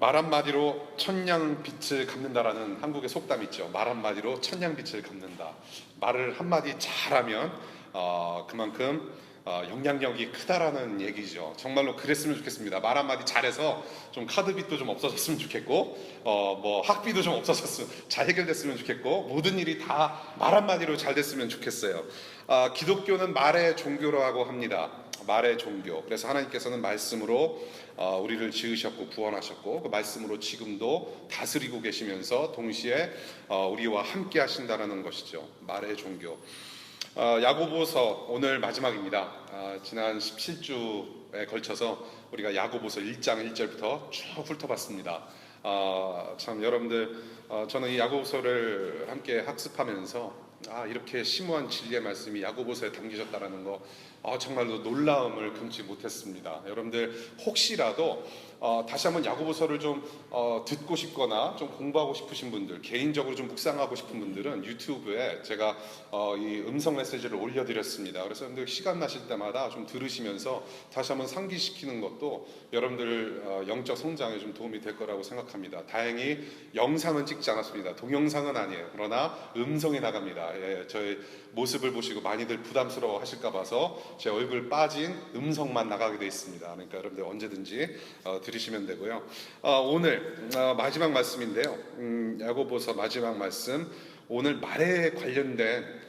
말 한마디로 천냥빛을 갚는다라는 한국의 속담 있죠. 말 한마디로 천냥빛을 갚는다. 말을 한마디 잘하면 그만큼 영향력이 크다라는 얘기죠. 정말로 그랬으면 좋겠습니다. 말 한마디 잘해서 좀 카드빚도 좀 없어졌으면 좋겠고, 뭐 학비도 좀 없어졌으면 잘 해결됐으면 좋겠고, 모든 일이 다 말 한마디로 잘 됐으면 좋겠어요. 기독교는 말의 종교라고 합니다. 말의 종교. 그래서 하나님께서는 말씀으로 우리를 지으셨고 구원하셨고, 그 말씀으로 지금도 다스리고 계시면서 동시에 우리와 함께 하신다라는 것이죠. 말의 종교. 야고보서 오늘 마지막입니다. 지난 17주에 걸쳐서 우리가 야고보서 1장 1절부터 쭉 훑어봤습니다. 참 여러분들, 저는 이 야고보서를 함께 학습하면서 이렇게 심오한 진리의 말씀이 야고보서에 담겨졌다라는 거 정말로 놀라움을 금치 못했습니다. 여러분들 혹시라도 다시 한번 야고보서를 좀 듣고 싶거나 좀 공부하고 싶으신 분들, 개인적으로 좀 묵상하고 싶은 분들은 유튜브에 제가 이 음성 메시지를 올려드렸습니다. 그래서 여러분들 시간 나실 때마다 좀 들으시면서 다시 한번 상기시키는 것도 여러분들 영적 성장에 좀 도움이 될 거라고 생각합니다. 다행히 영상은 찍지 않았습니다. 동영상은 아니에요. 그러나 음성이 나갑니다. 저의 모습을 보시고 많이들 부담스러워 하실까 봐서 제 얼굴 빠진 음성만 나가게 되어 있습니다. 그러니까 여러분들 언제든지 들으시면 되고요. 오늘 마지막 말씀인데요. 야고보서 마지막 말씀, 오늘 말에 관련된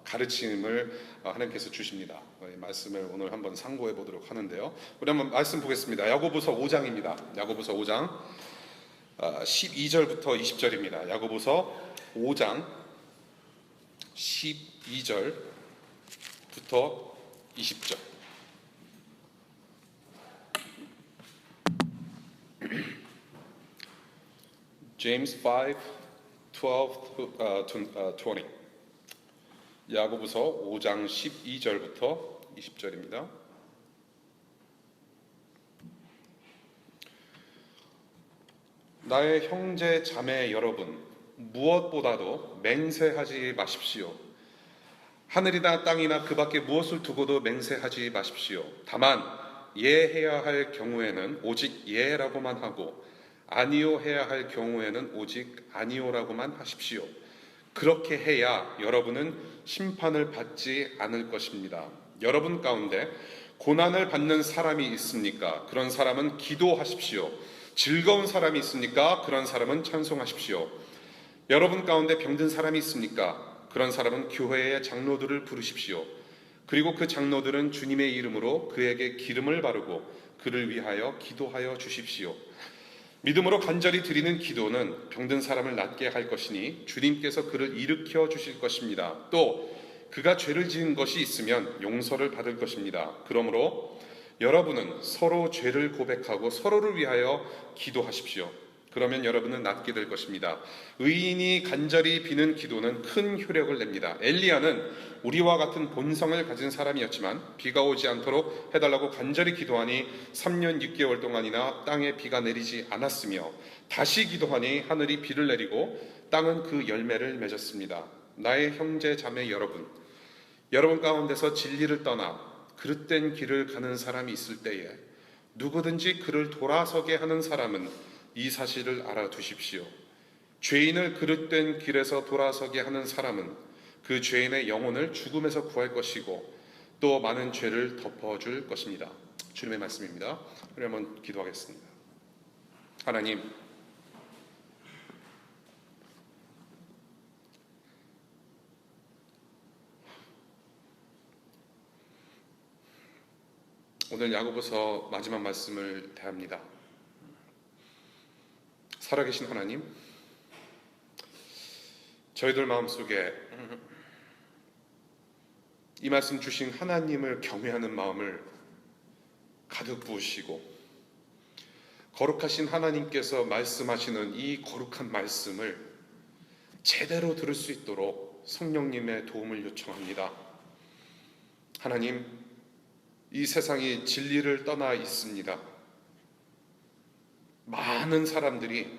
가르침을 하나님께서 주십니다. 이 말씀을 오늘 한번 상고해 보도록 하는데요. 우리 한번 말씀 보겠습니다. 야고보서 5장입니다. 야고보서 5장 12절부터 20절입니다. 야고보서 5장 12절부터 20절. James 5:12-20. 야고보서 5장 12절부터 20절입니다. 나의 형제 자매 여러분, 무엇보다도 맹세하지 마십시오. 하늘이나 땅이나 그 밖에 무엇을 두고도 맹세하지 마십시오. 다만 예해야 할 경우에는 오직 예라고만 하고 아니요 해야 할 경우에는 오직 아니요라고만 하십시오. 그렇게 해야 여러분은 심판을 받지 않을 것입니다. 여러분 가운데 고난을 받는 사람이 있습니까? 그런 사람은 기도하십시오. 즐거운 사람이 있습니까? 그런 사람은 찬송하십시오. 여러분 가운데 병든 사람이 있습니까? 그런 사람은 교회의 장로들을 부르십시오. 그리고 그 장로들은 주님의 이름으로 그에게 기름을 바르고 그를 위하여 기도하여 주십시오. 믿음으로 간절히 드리는 기도는 병든 사람을 낫게 할 것이니 주님께서 그를 일으켜 주실 것입니다. 또 그가 죄를 지은 것이 있으면 용서를 받을 것입니다. 그러므로 여러분은 서로 죄를 고백하고 서로를 위하여 기도하십시오. 그러면 여러분은 낫게 될 것입니다. 의인이 간절히 비는 기도는 큰 효력을 냅니다. 엘리야는 우리와 같은 본성을 가진 사람이었지만 비가 오지 않도록 해달라고 간절히 기도하니 3년 6개월 동안이나 땅에 비가 내리지 않았으며 다시 기도하니 하늘이 비를 내리고 땅은 그 열매를 맺었습니다. 나의 형제 자매 여러분, 여러분 가운데서 진리를 떠나 그릇된 길을 가는 사람이 있을 때에 누구든지 그를 돌아서게 하는 사람은 이 사실을 알아두십시오. 죄인을 그릇된 길에서 돌아서게 하는 사람은 그 죄인의 영혼을 죽음에서 구할 것이고 또 많은 죄를 덮어줄 것입니다. 주님의 말씀입니다. 우리 한번 기도하겠습니다. 하나님, 오늘 야고보서 마지막 말씀을 대합니다. 살아계신 하나님, 저희들 마음속에 이 말씀 주신 하나님을 경외하는 마음을 가득 부으시고 거룩하신 하나님께서 말씀하시는 이 거룩한 말씀을 제대로 들을 수 있도록 성령님의 도움을 요청합니다. 하나님, 이 세상이 진리를 떠나 있습니다. 많은 사람들이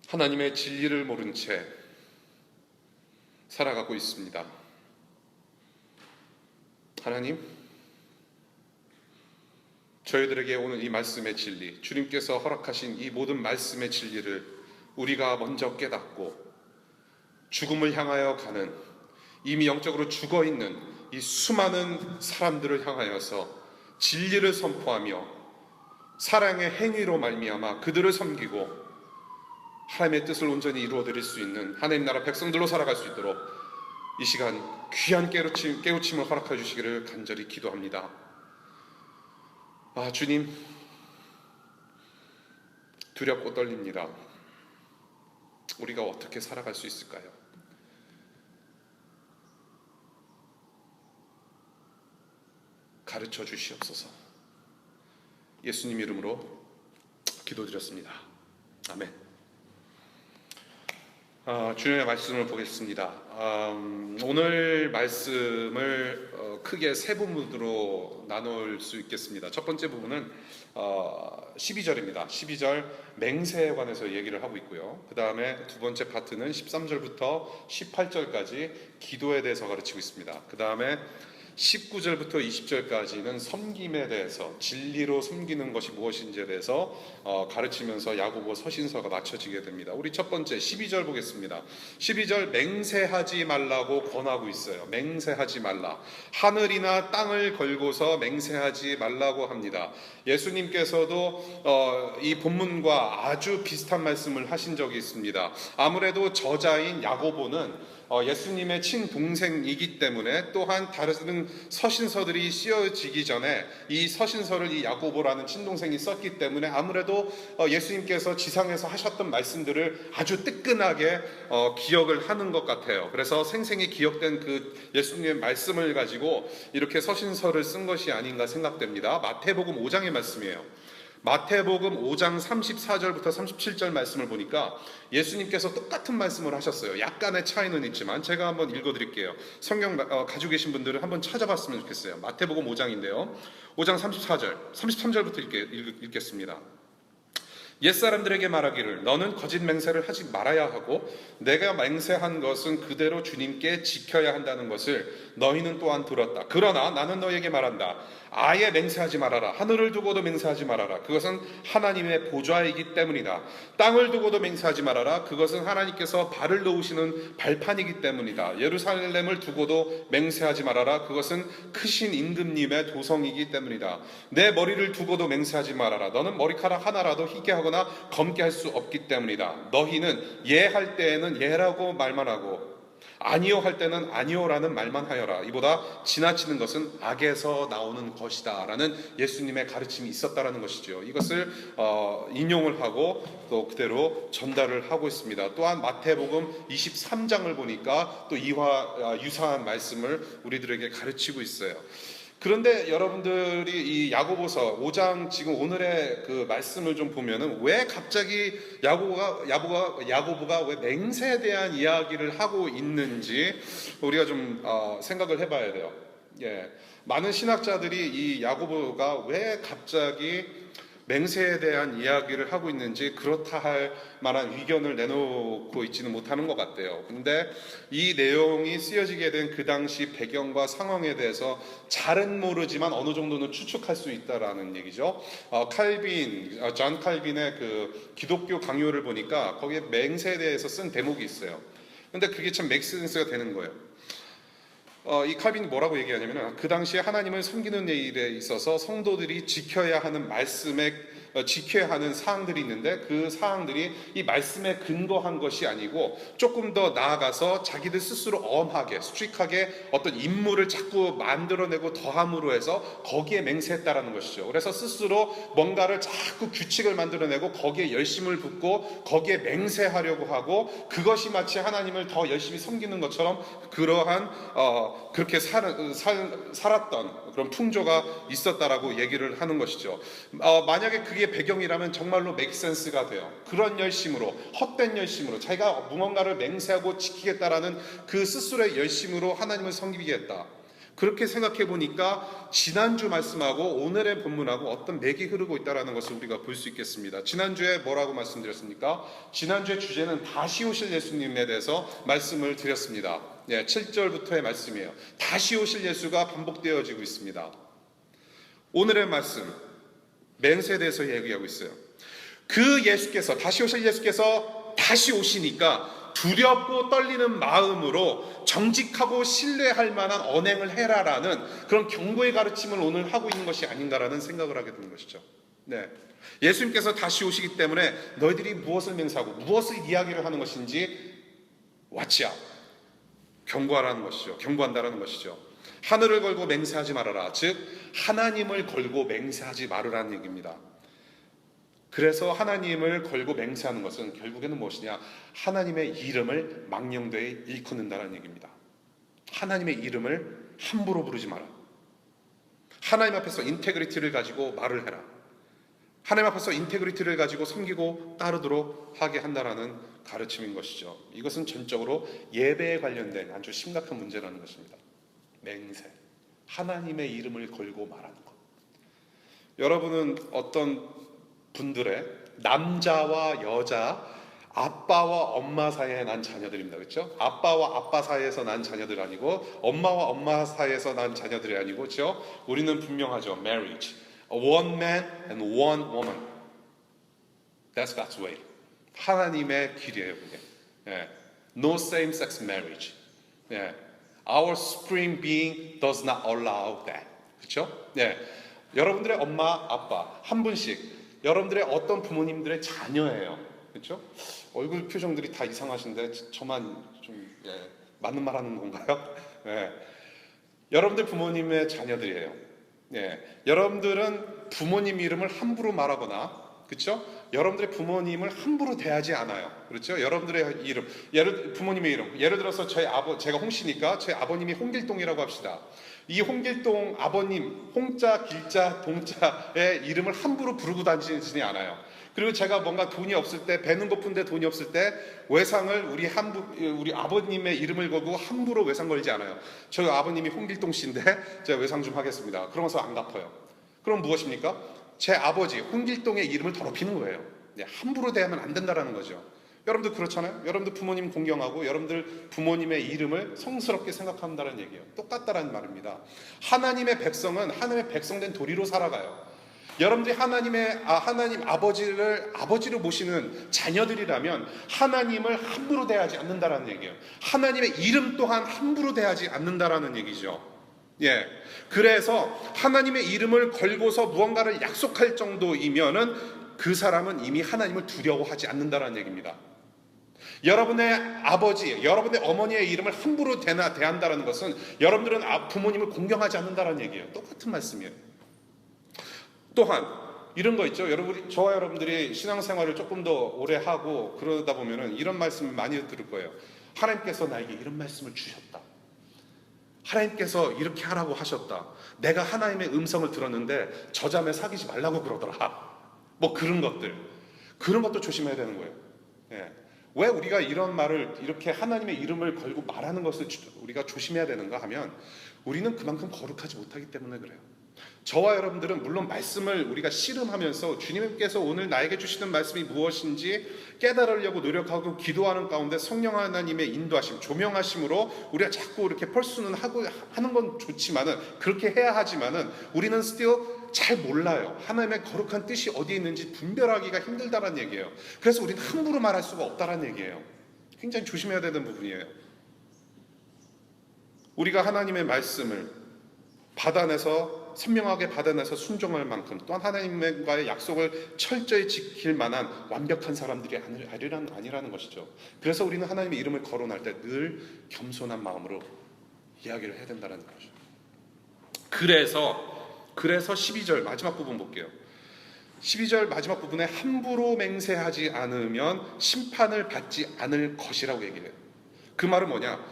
하나님의 진리를 모른 채 살아가고 있습니다. 하나님, 저희들에게 오늘 이 말씀의 진리, 주님께서 허락하신 이 모든 말씀의 진리를 우리가 먼저 깨닫고 죽음을 향하여 가는, 이미 영적으로 죽어있는 이 수많은 사람들을 향하여서 진리를 선포하며 사랑의 행위로 말미암아 그들을 섬기고 하나님의 뜻을 온전히 이루어드릴 수 있는 하나님 나라 백성들로 살아갈 수 있도록 이 시간 귀한 깨우침을 허락해 주시기를 간절히 기도합니다. 주님, 두렵고 떨립니다. 우리가 어떻게 살아갈 수 있을까요? 가르쳐 주시옵소서. 예수님 이름으로 기도드렸습니다. 아멘. 주님의 말씀을 보겠습니다. 오늘 말씀을 크게 세 부분으로 나눌 수 있겠습니다. 첫 번째 부분은 12절입니다. 12절 맹세에 관해서 얘기를 하고 있고요. 그 다음에 두 번째 파트는 13절부터 18절까지 기도에 대해서 가르치고 있습니다. 그 다음에 19절부터 20절까지는 섬김에 대해서, 진리로 섬기는 것이 무엇인지에 대해서 가르치면서 야고보 서신서가 맞춰지게 됩니다. 우리 첫 번째 12절 보겠습니다. 12절 맹세하지 말라고 권하고 있어요. 맹세하지 말라. 하늘이나 땅을 걸고서 맹세하지 말라고 합니다. 예수님께서도 이 본문과 아주 비슷한 말씀을 하신 적이 있습니다. 아무래도 저자인 야고보는 예수님의 친동생이기 때문에, 또한 다른 서신서들이 쓰여지기 전에 이 서신서를 이 야고보라는 친동생이 썼기 때문에 아무래도 예수님께서 지상에서 하셨던 말씀들을 아주 뜨끈하게 기억을 하는 것 같아요. 그래서 생생히 기억된 그 예수님의 말씀을 가지고 이렇게 서신서를 쓴 것이 아닌가 생각됩니다. 마태복음 5장의 말씀이에요. 마태복음 5장 34절부터 37절 말씀을 보니까 예수님께서 똑같은 말씀을 하셨어요. 약간의 차이는 있지만 제가 한번 읽어드릴게요. 성경 가지고 계신 분들은 한번 찾아봤으면 좋겠어요. 마태복음 5장인데요. 5장 34절, 33절부터 읽겠습니다. 옛사람들에게 말하기를 너는 거짓 맹세를 하지 말아야 하고 내가 맹세한 것은 그대로 주님께 지켜야 한다는 것을 너희는 또한 들었다. 그러나 나는 너희에게 말한다. 아예 맹세하지 말아라. 하늘을 두고도 맹세하지 말아라. 그것은 하나님의 보좌이기 때문이다. 땅을 두고도 맹세하지 말아라. 그것은 하나님께서 발을 놓으시는 발판이기 때문이다. 예루살렘을 두고도 맹세하지 말아라. 그것은 크신 임금님의 도성이기 때문이다. 내 머리를 두고도 맹세하지 말아라. 너는 머리카락 하나라도 희게 하거나 검게 할 수 없기 때문이다. 너희는 예할 때에는 예라고 말만 하고 아니요 할 때는 아니요라는 말만 하여라. 이보다 지나치는 것은 악에서 나오는 것이다 라는 예수님의 가르침이 있었다라는 것이죠. 이것을 인용을 하고 또 그대로 전달을 하고 있습니다. 또한 마태복음 23장을 보니까 또 이와 유사한 말씀을 우리들에게 가르치고 있어요. 그런데 여러분들이 이 야고보서 5장 지금 오늘의 그 말씀을 좀 보면은 왜 갑자기 야고보가 왜 맹세에 대한 이야기를 하고 있는지 우리가 좀 생각을 해봐야 돼요. 많은 신학자들이 이 야고보가 왜 갑자기 맹세에 대한 이야기를 하고 있는지 그렇다 할 만한 의견을 내놓고 있지는 못하는 것 같아요. 근데 이 내용이 쓰여지게 된 그 당시 배경과 상황에 대해서 잘은 모르지만 어느 정도는 추측할 수 있다라는 얘기죠. 존 칼빈의 그 기독교 강요를 보니까 거기에 맹세에 대해서 쓴 대목이 있어요. 근데 그게 참 맥센스가 되는 거예요. 이 칼빈이 뭐라고 얘기하냐면 그 당시에 하나님을 섬기는 일에 있어서 성도들이 지켜야 하는 지켜야 하는 사항들이 있는데 그 사항들이 이 말씀에 근거한 것이 아니고 조금 더 나아가서 자기들 스스로 엄하게 스트릭하게 어떤 임무를 자꾸 만들어내고 더함으로 해서 거기에 맹세했다라는 것이죠. 그래서 스스로 뭔가를 자꾸 규칙을 만들어내고 거기에 열심을 붓고 거기에 맹세하려고 하고 그것이 마치 하나님을 더 열심히 섬기는 것처럼 그러한 그렇게 살았던 그런 풍조가 있었다라고 얘기를 하는 것이죠. 만약에 그게 배경이라면 정말로 맥센스가 돼요. 그런 열심으로, 헛된 열심으로 자기가 무언가를 맹세하고 지키겠다라는 그 스스로의 열심으로 하나님을 섬기겠다. 그렇게 생각해 보니까 지난주 말씀하고 오늘의 본문하고 어떤 맥이 흐르고 있다는 것을 우리가 볼 수 있겠습니다. 지난주에 뭐라고 말씀드렸습니까? 지난주의 주제는 다시 오실 예수님에 대해서 말씀을 드렸습니다. 7절부터의 말씀이에요. 다시 오실 예수가 반복되어지고 있습니다. 오늘의 말씀 맹세에 대해서 얘기하고 있어요. 그 예수께서, 다시 오실 예수께서 다시 오시니까 두렵고 떨리는 마음으로 정직하고 신뢰할 만한 언행을 해라라는 그런 경고의 가르침을 오늘 하고 있는 것이 아닌가라는 생각을 하게 되는 것이죠. 네. 예수님께서 다시 오시기 때문에 너희들이 무엇을 맹세하고 무엇을 이야기를 하는 것인지 watch out. 경고하라는 것이죠. 경고한다라는 것이죠. 하늘을 걸고 맹세하지 말아라. 즉 하나님을 걸고 맹세하지 말으라는 얘기입니다. 그래서 하나님을 걸고 맹세하는 것은 결국에는 무엇이냐? 하나님의 이름을 망령되이 일컫는다는 얘기입니다. 하나님의 이름을 함부로 부르지 마라. 하나님 앞에서 인테그리티를 가지고 말을 해라. 하나님 앞에서 인테그리티를 가지고 섬기고 따르도록 하게 한다라는 가르침인 것이죠. 이것은 전적으로 예배에 관련된 아주 심각한 문제라는 것입니다. 맹세, 하나님의 이름을 걸고 말하는 것. 여러분은 어떤 분들의 남자와 여자, 아빠와 엄마 사이에 난 자녀들입니다. 그렇죠? 아빠와 아빠 사이에서 난 자녀들 아니고 엄마와 엄마 사이에서 난 자녀들이 아니고 그렇죠? 우리는 분명하죠. Marriage. One man and one woman. That's God's way. 하나님의 길이에요, 그게. 예. No same-sex marriage. 예. Our supreme being does not allow that. 그렇죠? 예. 여러분들의 엄마, 아빠 한 분씩 여러분들의 어떤 부모님들의 자녀예요. 그렇죠? 얼굴 표정들이 다 이상하신데 저만 좀 맞는 말 하는 건가요? 예. 여러분들 부모님의 자녀들이에요. 예. 여러분들은 부모님 이름을 함부로 말하거나 그렇죠? 여러분들의 부모님을 함부로 대하지 않아요. 그렇죠? 여러분들의 이름, 부모님의 이름. 예를 들어서 제가 홍씨니까 제 아버님이 홍길동이라고 합시다. 이 홍길동 아버님, 홍자, 길자, 동자의 이름을 함부로 부르고 다니지 않아요. 그리고 제가 뭔가 돈이 없을 때, 배는 고픈데 돈이 없을 때 외상을 우리 아버님의 이름을 걸고 함부로 외상 걸지 않아요. 저희 아버님이 홍길동 씨인데 제가 외상 좀 하겠습니다. 그러면서 안 갚아요. 그럼 무엇입니까? 제 아버지 홍길동의 이름을 더럽히는 거예요. 함부로 대하면 안 된다라는 거죠. 여러분들 그렇잖아요. 여러분들 부모님 공경하고 여러분들 부모님의 이름을 성스럽게 생각한다는 얘기예요. 똑같다라는 말입니다. 하나님의 백성은 하나님의 백성된 도리로 살아가요. 여러분들이 하나님 아버지를 모시는 자녀들이라면 하나님을 함부로 대하지 않는다라는 얘기예요. 하나님의 이름 또한 함부로 대하지 않는다라는 얘기죠. 예. 그래서 하나님의 이름을 걸고서 무언가를 약속할 정도이면은 그 사람은 이미 하나님을 두려워하지 않는다라는 얘기입니다. 여러분의 아버지, 여러분의 어머니의 이름을 함부로 대한다는 것은 여러분들은 부모님을 공경하지 않는다는 얘기예요. 똑같은 말씀이에요. 또한 이런 거 있죠. 저와 여러분들이 신앙생활을 조금 더 오래 하고 그러다 보면은 이런 말씀을 많이 들을 거예요. 하나님께서 나에게 이런 말씀을 주셨다. 하나님께서 이렇게 하라고 하셨다. 내가 하나님의 음성을 들었는데 저 자매 사귀지 말라고 그러더라. 뭐 그런 것도 조심해야 되는 거예요. 예. 왜 우리가 이런 말을 이렇게 하나님의 이름을 걸고 말하는 것을 우리가 조심해야 되는가 하면 우리는 그만큼 거룩하지 못하기 때문에 그래요. 저와 여러분들은 물론 말씀을 우리가 씨름하면서 주님께서 오늘 나에게 주시는 말씀이 무엇인지 깨달으려고 노력하고 기도하는 가운데 성령 하나님의 인도하심, 조명하심으로 우리가 자꾸 이렇게 펄수는 하는 건 좋지만은 그렇게 해야 하지만은 우리는 still 잘 몰라요. 하나님의 거룩한 뜻이 어디에 있는지 분별하기가 힘들다는 얘기예요. 그래서 우리는 함부로 말할 수가 없다는 얘기예요. 굉장히 조심해야 되는 부분이에요. 우리가 하나님의 말씀을 선명하게 받아내서 순종할 만큼 또한 하나님과의 약속을 철저히 지킬 만한 완벽한 사람들이 아니라는 것이죠. 그래서 우리는 하나님의 이름을 거론할 때 늘 겸손한 마음으로 이야기를 해야 된다는 거죠. 그래서 12절 마지막 부분 볼게요. 12절 마지막 부분에 함부로 맹세하지 않으면 심판을 받지 않을 것이라고 얘기를 해요. 그 말은 뭐냐?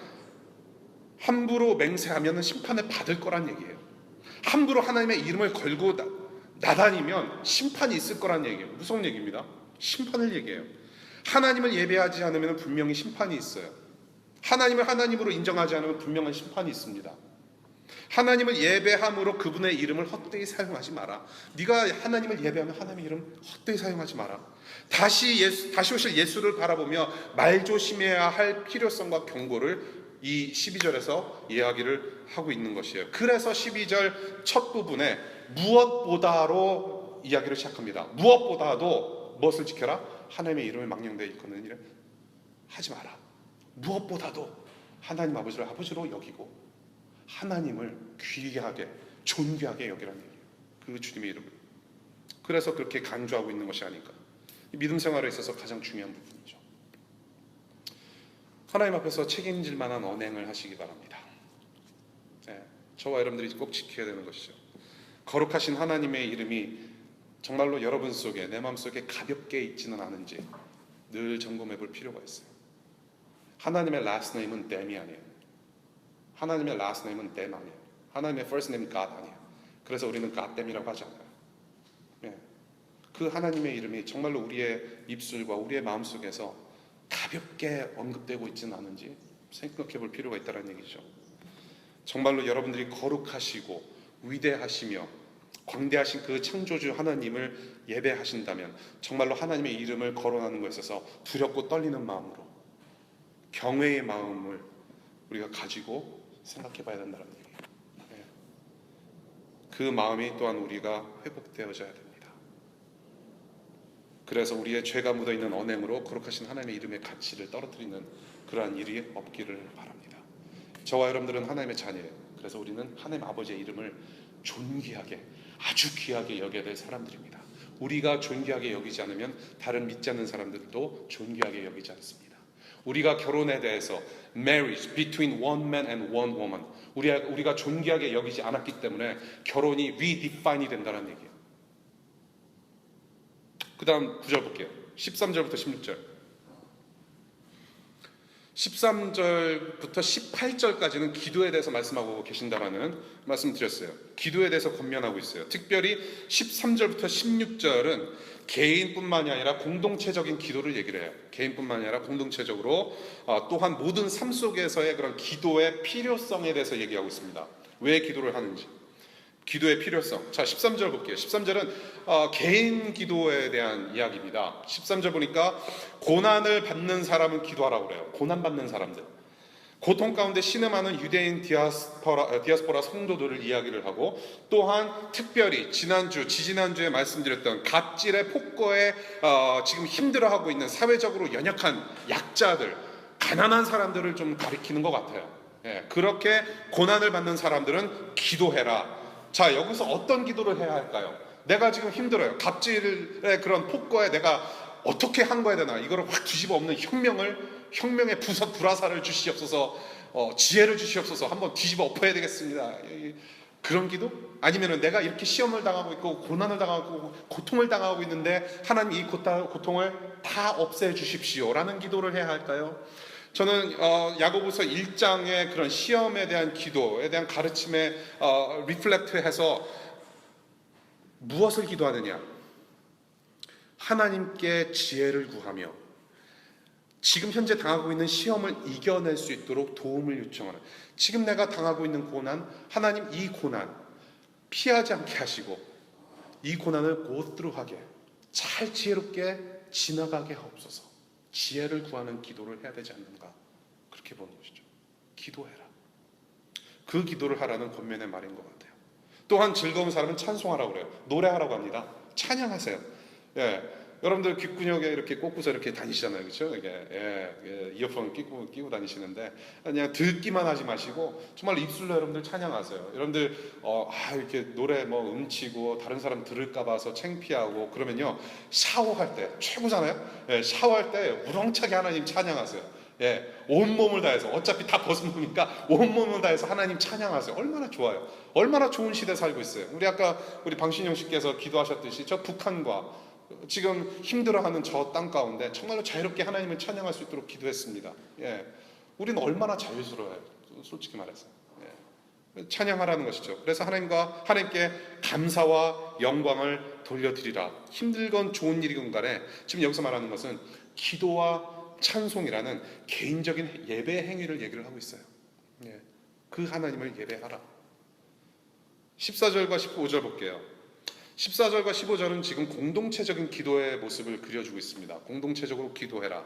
함부로 맹세하면 심판을 받을 거란 얘기예요. 함부로 하나님의 이름을 걸고 나다니면 심판이 있을 거란 얘기예요. 무서운 얘기입니다. 심판을 얘기해요. 하나님을 예배하지 않으면 분명히 심판이 있어요. 하나님을 하나님으로 인정하지 않으면 분명한 심판이 있습니다. 하나님을 예배함으로 그분의 이름을 헛되이 사용하지 마라. 네가 하나님을 예배하면 하나님의 이름 헛되이 사용하지 마라. 다시 오실 예수를 바라보며 말 조심해야 할 필요성과 경고를 이 12절에서 이야기를 하고 있는 것이에요. 그래서 12절 첫 부분에 무엇보다로 이야기를 시작합니다. 무엇보다도 무엇을 지켜라? 하나님의 이름을 망령되이 일컫는 일을 하지 마라. 무엇보다도 하나님 아버지를 아버지로 여기고 하나님을 귀하게 존귀하게 여기라는 얘기예요. 그 주님의 이름을. 그래서 그렇게 강조하고 있는 것이 아닐까. 믿음 생활에 있어서 가장 중요한 부분이죠. 하나님 앞에서 책임질 만한 언행을 하시기 바랍니다. 네, 저와 여러분들이 꼭 지켜야 되는 것이죠. 거룩하신 하나님의 이름이 정말로 여러분 속에, 내 마음속에 가볍게 있지는 않은지 늘 점검해 볼 필요가 있어요. 하나님의 last name은 dam이 아니에요. 하나님의 last name은 damn 아니에요. 하나님의 first name은 God 아니에요. 그래서 우리는 God damn이라고 하지 않아요. 예. 그 하나님의 이름이 정말로 우리의 입술과 우리의 마음속에서 가볍게 언급되고 있지는 않은지 생각해 볼 필요가 있다는 얘기죠. 정말로 여러분들이 거룩하시고 위대하시며 광대하신 그 창조주 하나님을 예배하신다면 정말로 하나님의 이름을 거론하는 것에 있어서 두렵고 떨리는 마음으로 경외의 마음을 우리가 가지고 생각해 봐야 된다는 얘기예요. 네. 그 마음이 또한 우리가 회복되어져야 됩니다. 그래서 우리의 죄가 묻어있는 언행으로 거룩하신 하나님의 이름의 가치를 떨어뜨리는 그러한 일이 없기를 바랍니다. 저와 여러분들은 하나님의 자녀예요. 그래서 우리는 하나님 아버지의 이름을 존귀하게, 아주 귀하게 여겨야 될 사람들입니다. 우리가 존귀하게 여기지 않으면 다른 믿지 않는 사람들도 존귀하게 여기지 않습니다. 우리가 결혼에 대해서 marriage between one man and one woman, 우리가 존귀하게 여기지 않았기 때문에 결혼이 redefine이 된다는 얘기예요. 그 다음 9절 볼게요. 13절부터 16절. 13절부터 18절까지는 기도에 대해서 말씀하고 계신다라는 말씀 드렸어요. 기도에 대해서 권면하고 있어요. 특별히 13절부터 16절은 개인뿐만이 아니라 공동체적인 기도를 얘기를 해요. 개인뿐만이 아니라 공동체적으로 또한 모든 삶 속에서의 그런 기도의 필요성에 대해서 얘기하고 있습니다. 왜 기도를 하는지, 기도의 필요성. 자, 13절 볼게요. 13절은 개인 기도에 대한 이야기입니다. 13절 보니까 고난을 받는 사람은 기도하라고 그래요. 고난받는 사람들, 고통 가운데 신음하는 유대인 디아스포라 성도들을 이야기를 하고, 또한 특별히 지지난주에 말씀드렸던 갑질의 폭거에 지금 힘들어하고 있는 사회적으로 연약한 약자들, 가난한 사람들을 좀 가리키는 것 같아요. 예, 그렇게 고난을 받는 사람들은 기도해라. 자, 여기서 어떤 기도를 해야 할까요? 내가 지금 힘들어요. 갑질의 그런 폭거에 내가 어떻게 한 거야 되나? 이거를 확 뒤집어 엎는 혁명의 불화살을 주시옵소서, 지혜를 주시옵소서, 한번 뒤집어 엎어야 되겠습니다. 그런 기도? 아니면은 내가 이렇게 시험을 당하고 있고 고난을 당하고 고통을 당하고 있는데 하나님 이 고통을 다 없애 주십시오라는 기도를 해야 할까요? 저는 야고보서 1장의 그런 시험에 대한 기도에 대한 가르침에 리플렉트해서 무엇을 기도하느냐? 하나님께 지혜를 구하며 지금 현재 당하고 있는 시험을 이겨낼 수 있도록 도움을 요청하는, 지금 내가 당하고 있는 고난, 하나님 이 고난 피하지 않게 하시고 이 고난을 go through 하게, 잘 지혜롭게 지나가게 하옵소서. 지혜를 구하는 기도를 해야 되지 않는가, 그렇게 보는 것이죠. 기도해라. 그 기도를 하라는 권면의 말인 것 같아요. 또한 즐거운 사람은 찬송하라고 그래요. 노래하라고 합니다. 찬양하세요. 예, 여러분들 귓구녕에 이렇게 꽂고서 이렇게 다니시잖아요, 그렇죠? 이게 이어폰 끼고 다니시는데 그냥 듣기만 하지 마시고 정말 입술로 여러분들 찬양하세요. 여러분들 이렇게 노래 음치고 다른 사람 들을까 봐서 창피하고 그러면요, 샤워할 때 최고잖아요. 예, 샤워할 때 우렁차게 하나님 찬양하세요. 예, 온몸을 다해서, 어차피 다 벗은 몸이니까 온몸을 다해서 하나님 찬양하세요. 얼마나 좋아요. 얼마나 좋은 시대에 살고 있어요. 우리 방신영 씨께서 기도하셨듯이 저 북한과 지금 힘들어하는 저 땅 가운데 정말로 자유롭게 하나님을 찬양할 수 있도록 기도했습니다. 예, 우리는 얼마나 자유스러워요, 솔직히 말해서. 예, 찬양하라는 것이죠. 그래서 하나님께 감사와 영광을 돌려드리라. 힘들건 좋은 일이건 간에 지금 여기서 말하는 것은 기도와 찬송이라는 개인적인 예배 행위를 얘기를 하고 있어요. 예, 그 하나님을 예배하라. 14절과 15절 볼게요. 14절과 15절은 지금 공동체적인 기도의 모습을 그려주고 있습니다. 공동체적으로 기도해라.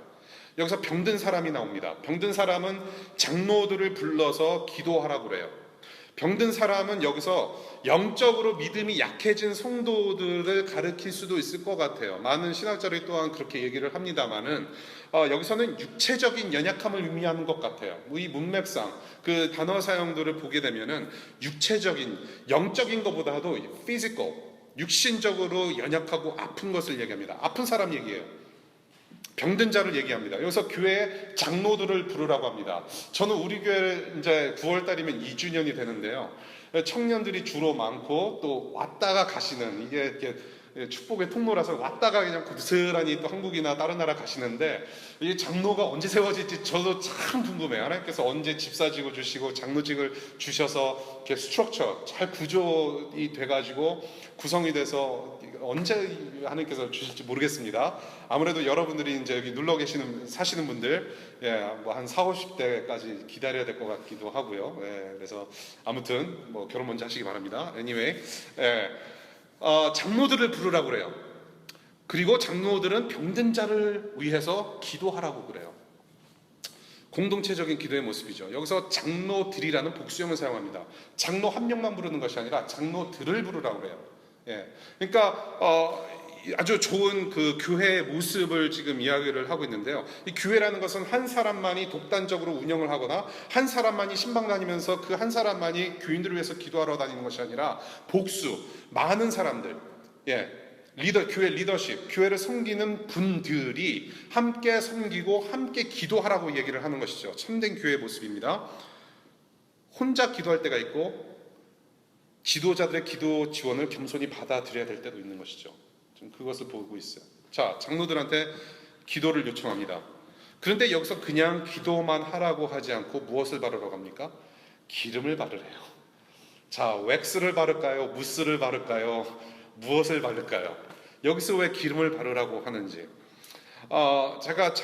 여기서 병든 사람이 나옵니다. 병든 사람은 장로들을 불러서 기도하라고 그래요. 병든 사람은 여기서 영적으로 믿음이 약해진 성도들을 가리킬 수도 있을 것 같아요. 많은 신학자들이 또한 그렇게 얘기를 합니다만은 여기서는 육체적인 연약함을 의미하는 것 같아요. 이 문맥상 그 단어 사용들을 보게 되면은 육체적인, 영적인 것보다도 physical, 육신적으로 연약하고 아픈 것을 얘기합니다. 아픈 사람 얘기예요. 병든 자를 얘기합니다. 여기서 교회 장로들을 부르라고 합니다. 저는 우리 교회 이제 9월 달이면 2주년이 되는데요. 청년들이 주로 많고 또 왔다가 가시는 이게 이렇게 축복의 통로라서 왔다가 그냥 고스란히 또 한국이나 다른 나라 가시는데 이 장로가 언제 세워질지 저도 참 궁금해요. 하나님께서 언제 집사직을 주시고 장로직을 주셔서 이렇게 스트럭처 잘 구조이 돼가지고 구성이 돼서 언제 하나님께서 주실지 모르겠습니다. 아무래도 여러분들이 이제 여기 눌러 계시는 사시는 분들 뭐 한 40, 50대까지 기다려야 될 것 같기도 하고요. 그래서 아무튼 뭐 결혼 먼저 하시기 바랍니다. Anyway, 장로들을 부르라고 그래요. 그리고 장로들은 병든 자를 위해서 기도하라고 그래요. 공동체적인 기도의 모습이죠. 여기서 장로들이라는 복수형을 사용합니다. 장로 한 명만 부르는 것이 아니라 장로들을 부르라고 그래요. 그러니까 아주 좋은 그 교회의 모습을 지금 이야기를 하고 있는데요. 이 교회라는 것은 한 사람만이 독단적으로 운영을 하거나 한 사람만이 신방 다니면서 그 한 사람만이 교인들을 위해서 기도하러 다니는 것이 아니라 복수, 많은 사람들, 교회 리더십, 교회를 섬기는 분들이 함께 섬기고 함께 기도하라고 얘기를 하는 것이죠. 참된 교회의 모습입니다. 혼자 기도할 때가 있고 지도자들의 기도 지원을 겸손히 받아들여야 될 때도 있는 것이죠. 좀 그것을 보고 있어요. 자, 장로들한테 기도를 요청합니다. 그런데 여기서 그냥 기도만 하라고 하지 않고 무엇을 바르라고 합니까? 기름을 바르래요. 자, 웩스를 바를까요? 무스를 바를까요? 무엇을 바를까요? 여기서 왜 기름을 바르라고 하는지. 제가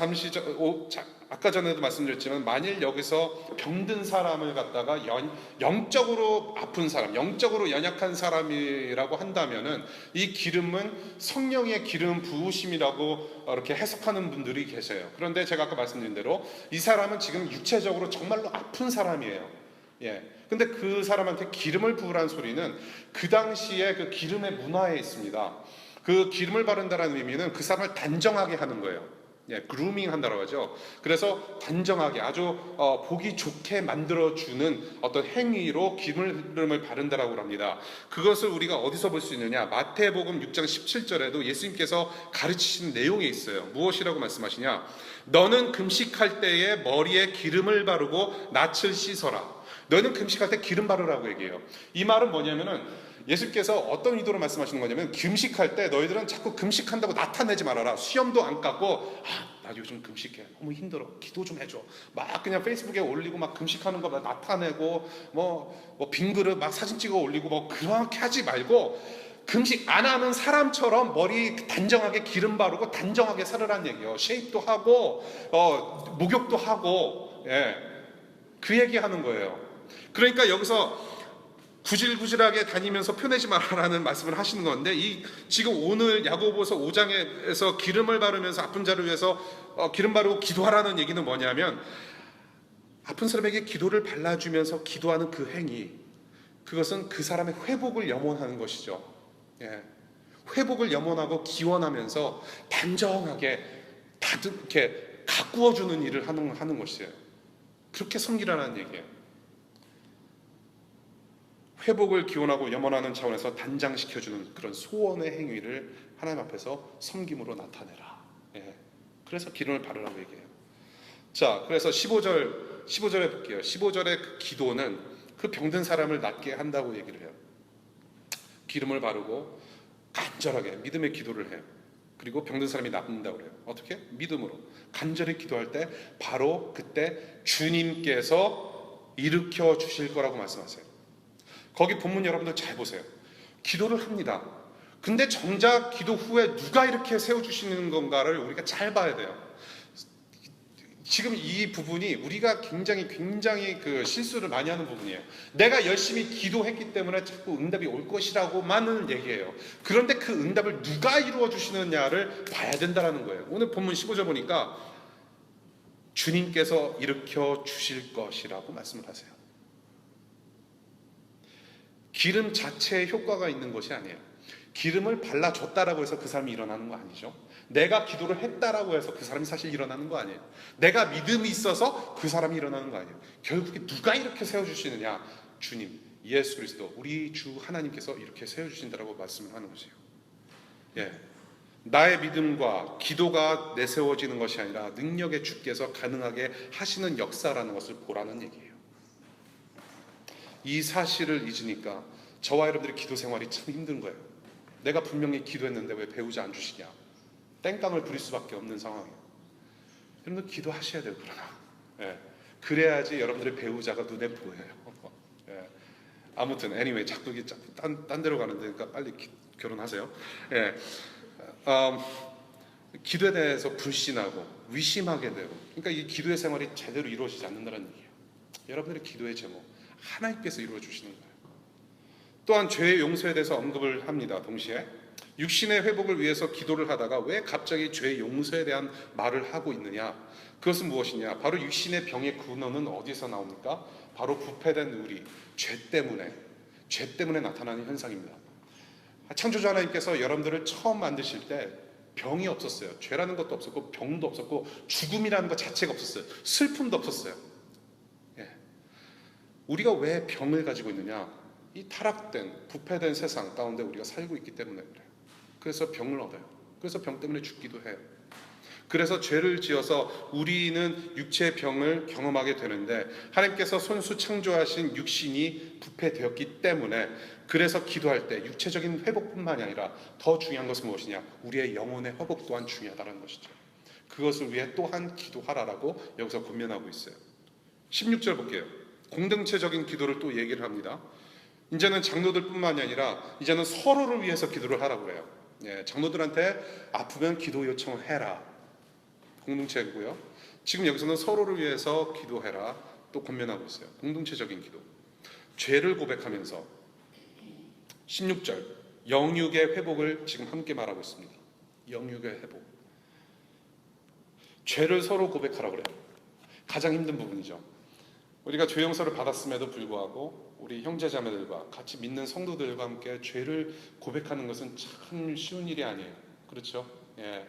아까 전에도 말씀드렸지만 만일 여기서 병든 사람을 갖다가 영적으로 아픈 사람, 영적으로 연약한 사람이라고 한다면은 이 기름은 성령의 기름 부으심이라고 이렇게 해석하는 분들이 계세요. 그런데 제가 아까 말씀드린 대로 이 사람은 지금 육체적으로 정말로 아픈 사람이에요. 근데 그 사람한테 기름을 부으라는 소리는 그 당시에 그 기름의 문화에 있습니다. 그 기름을 바른다는 의미는 그 사람을 단정하게 하는 거예요. 그루밍 한다고 하죠. 그래서 단정하게 아주 보기 좋게 만들어주는 어떤 행위로 기름을 바른다라고 합니다. 그것을 우리가 어디서 볼 수 있느냐? 마태복음 6장 17절에도 예수님께서 가르치시는 내용이 있어요. 무엇이라고 말씀하시냐? 너는 금식할 때에 머리에 기름을 바르고 낯을 씻어라. 너는 금식할 때 기름 바르라고 얘기해요. 이 말은 뭐냐면은 예수께서 어떤 의도로 말씀하시는 거냐면 금식할 때 너희들은 자꾸 금식한다고 나타내지 말아라. 수염도 안 깎고 나 요즘 금식해. 너무 힘들어. 기도 좀 해줘. 막 그냥 페이스북에 올리고 막 금식하는 거 막 나타내고 뭐 빈 그릇 막 사진 찍어 올리고 뭐 그렇게 하지 말고 금식 안 하는 사람처럼 머리 단정하게 기름 바르고 단정하게 살으라는 얘기예요. 쉐입도 하고 목욕도 하고 그 얘기하는 거예요. 그러니까 여기서 구질구질하게 다니면서 표내지 말아라는 말씀을 하시는 건데 지금 오늘 야고보서 5장에서 기름을 바르면서 아픈 자를 위해서 기름 바르고 기도하라는 얘기는 뭐냐면 아픈 사람에게 기도를 발라주면서 기도하는 그 행위, 그것은 그 사람의 회복을 염원하는 것이죠. 회복을 염원하고 기원하면서 단정하게 이렇게 가꾸어주는 일을 하는 것이에요. 그렇게 섬기라는 얘기예요. 회복을 기원하고 염원하는 차원에서 단장시켜주는 그런 소원의 행위를 하나님 앞에서 섬김으로 나타내라. 그래서 기름을 바르라고 얘기해요. 자, 그래서 15절에 볼게요. 15절의 그 기도는 그 병든 사람을 낫게 한다고 얘기를 해요. 기름을 바르고 간절하게 믿음의 기도를 해요. 그리고 병든 사람이 낫는다고 그래요. 어떻게? 믿음으로. 간절히 기도할 때 바로 그때 주님께서 일으켜 주실 거라고 말씀하세요. 거기 본문 여러분들 잘 보세요. 기도를 합니다. 근데 정작 기도 후에 누가 이렇게 세워주시는 건가를 우리가 잘 봐야 돼요. 지금 이 부분이 우리가 굉장히 그 실수를 많이 하는 부분이에요. 내가 열심히 기도했기 때문에 자꾸 응답이 올 것이라고만은 얘기해요. 그런데 그 응답을 누가 이루어 주시느냐를 봐야 된다는 거예요. 오늘 본문 15절 보니까 주님께서 일으켜 주실 것이라고 말씀을 하세요. 기름 자체에 효과가 있는 것이 아니에요. 기름을 발라줬다라고 해서 그 사람이 일어나는 거 아니죠. 내가 기도를 했다라고 해서 그 사람이 사실 일어나는 거 아니에요. 내가 믿음이 있어서 그 사람이 일어나는 거 아니에요. 결국에 누가 이렇게 세워주시느냐? 주님, 예수 그리스도, 우리 주 하나님께서 이렇게 세워주신다라고 말씀을 하는 것이에요. 예. 나의 믿음과 기도가 내세워지는 것이 아니라 능력의 주께서 가능하게 하시는 역사라는 것을 보라는 얘기예요. 이 사실을 잊으니까 저와 여러분들의 기도 생활이 참 힘든 거예요. 내가 분명히 기도했는데 왜 배우자 안 주시냐? 땡깡을 부릴 수밖에 없는 상황이에요. 여러분들 기도하셔야 돼요. 그러나 예. 그래야지 여러분들의 배우자가 눈에 보여요. 예. 아무튼 anyway 자꾸 딴 데로 가는데 그러니까 빨리 결혼하세요. 예. 기도에 대해서 불신하고 위심하게 되고, 그러니까 이 기도의 생활이 제대로 이루어지지 않는다는 얘기예요. 여러분들의 기도의 제목 하나님께서 이루어 주시는 거예요. 또한 죄의 용서에 대해서 언급을 합니다. 동시에 육신의 회복을 위해서 기도를 하다가 왜 갑자기 죄의 용서에 대한 말을 하고 있느냐? 그것은 무엇이냐? 바로 육신의 병의 근원은 어디서 나옵니까? 바로 부패된 우리 죄 때문에 나타나는 현상입니다. 창조주 하나님께서 여러분들을 처음 만드실 때 병이 없었어요. 죄라는 것도 없었고 병도 없었고 죽음이라는 것 자체가 없었어요. 슬픔도 없었어요. 예. 우리가 왜 병을 가지고 있느냐? 이 타락된 부패된 세상 가운데 우리가 살고 있기 때문에 그래요. 그래서 병을 얻어요. 그래서 병 때문에 죽기도 해요. 그래서 죄를 지어서 우리는 육체의 병을 경험하게 되는데, 하나님께서 손수 창조하신 육신이 부패되었기 때문에, 그래서 기도할 때 육체적인 회복뿐만이 아니라 더 중요한 것은 무엇이냐? 우리의 영혼의 회복 또한 중요하다는 것이죠. 그것을 위해 또한 기도하라라고 여기서 권면하고 있어요. 16절 볼게요. 공동체적인 기도를 또 얘기를 합니다. 이제는 장로들뿐만이 아니라 이제는 서로를 위해서 기도를 하라고 그래요. 예, 장로들한테 아프면 기도 요청을 해라. 공동체고요. 지금 여기서는 서로를 위해서 기도해라 또 권면하고 있어요. 공동체적인 기도. 죄를 고백하면서 16절 영육의 회복을 지금 함께 말하고 있습니다. 영육의 회복. 죄를 서로 고백하라고 그래요. 가장 힘든 부분이죠. 우리가 죄 용서를 받았음에도 불구하고 우리 형제자매들과 같이 믿는 성도들과 함께 죄를 고백하는 것은 참 쉬운 일이 아니에요. 그렇죠? 예.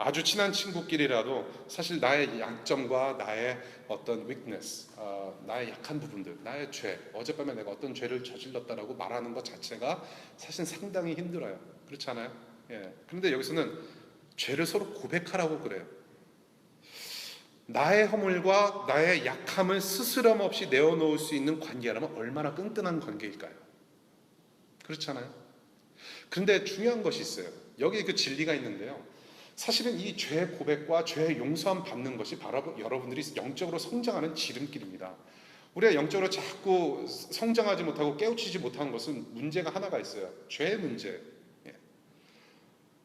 아주 친한 친구끼리라도 사실 나의 약점과 나의 어떤 weakness, 나의 약한 부분들, 나의 죄, 어젯밤에 내가 어떤 죄를 저질렀다라고 말하는 것 자체가 사실 상당히 힘들어요. 그렇지 않아요? 예. 그런데 여기서는 죄를 서로 고백하라고 그래요. 나의 허물과 나의 약함을 스스럼 없이 내어놓을 수 있는 관계라면 얼마나 끈끈한 관계일까요? 그렇잖아요. 그런데 중요한 것이 있어요. 여기 그 진리가 있는데요. 사실은 이 죄 고백과 죄 용서함 받는 것이 바로 여러분들이 영적으로 성장하는 지름길입니다. 우리가 영적으로 자꾸 성장하지 못하고 깨우치지 못하는 것은 문제가 하나가 있어요. 죄의 문제.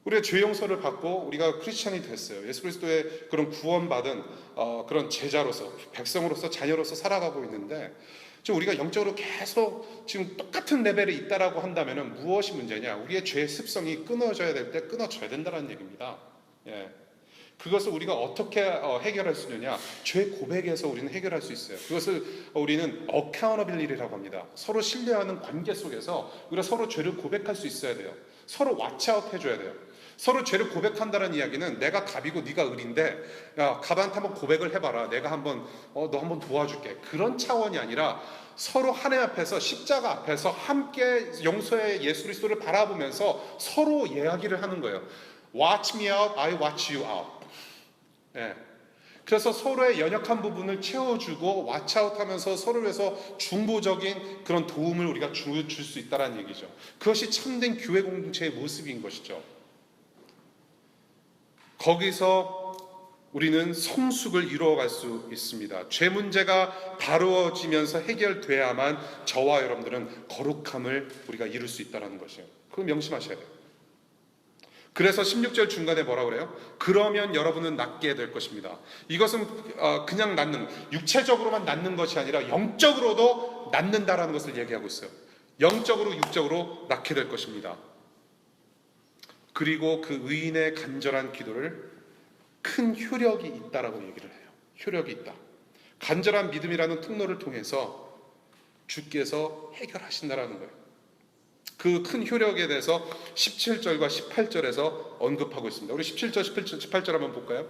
우리가 죄 용서를 받고 우리가 크리스천이 됐어요. 예수 그리스도의 그런 구원받은 그런 제자로서, 백성으로서, 자녀로서 살아가고 있는데, 지금 우리가 영적으로 계속 지금 똑같은 레벨에 있다라고 한다면 무엇이 문제냐? 우리의 죄의 습성이 끊어져야 될 때 끊어져야 된다는 얘기입니다. 예. 그것을 우리가 어떻게 해결할 수 있느냐? 죄 고백에서 우리는 해결할 수 있어요. 그것을 우리는 accountability라고 합니다. 서로 신뢰하는 관계 속에서 우리가 서로 죄를 고백할 수 있어야 돼요. 서로 왓치아웃 해줘야 돼요. 서로 죄를 고백한다는 이야기는 내가 갑이고 네가 을인데, 야, 갑한테 한번 고백을 해봐라. 내가 한번 너 한번 도와줄게. 그런 차원이 아니라 서로 하나님 앞에서, 십자가 앞에서 함께 용서의 예수 그리스도를 바라보면서 서로 이야기를 하는 거예요. Watch me out, I watch you out. 예. 그래서 서로의 연약한 부분을 채워주고 왓치아웃하면서 서로를 위해서 중보적인 그런 도움을 우리가 줄 수 있다는 얘기죠. 그것이 참된 교회 공동체의 모습인 것이죠. 거기서 우리는 성숙을 이루어갈 수 있습니다. 죄 문제가 다루어지면서 해결돼야만 저와 여러분들은 거룩함을 우리가 이룰 수 있다는 것이에요. 그걸 명심하셔야 돼요. 그래서 16절 중간에 뭐라고 그래요? 그러면 여러분은 낫게 될 것입니다. 이것은 그냥 낫는, 육체적으로만 낫는 것이 아니라 영적으로도 낫는다라는 것을 얘기하고 있어요. 영적으로 육적으로 낫게 될 것입니다. 그리고 그 의인의 간절한 기도를 큰 효력이 있다라고 얘기를 해요. 효력이 있다. 간절한 믿음이라는 통로를 통해서 주께서 해결하신다라는 거예요. 그 큰 효력에 대해서 17절과 18절에서 언급하고 있습니다. 우리 17절, 18절 한번 볼까요?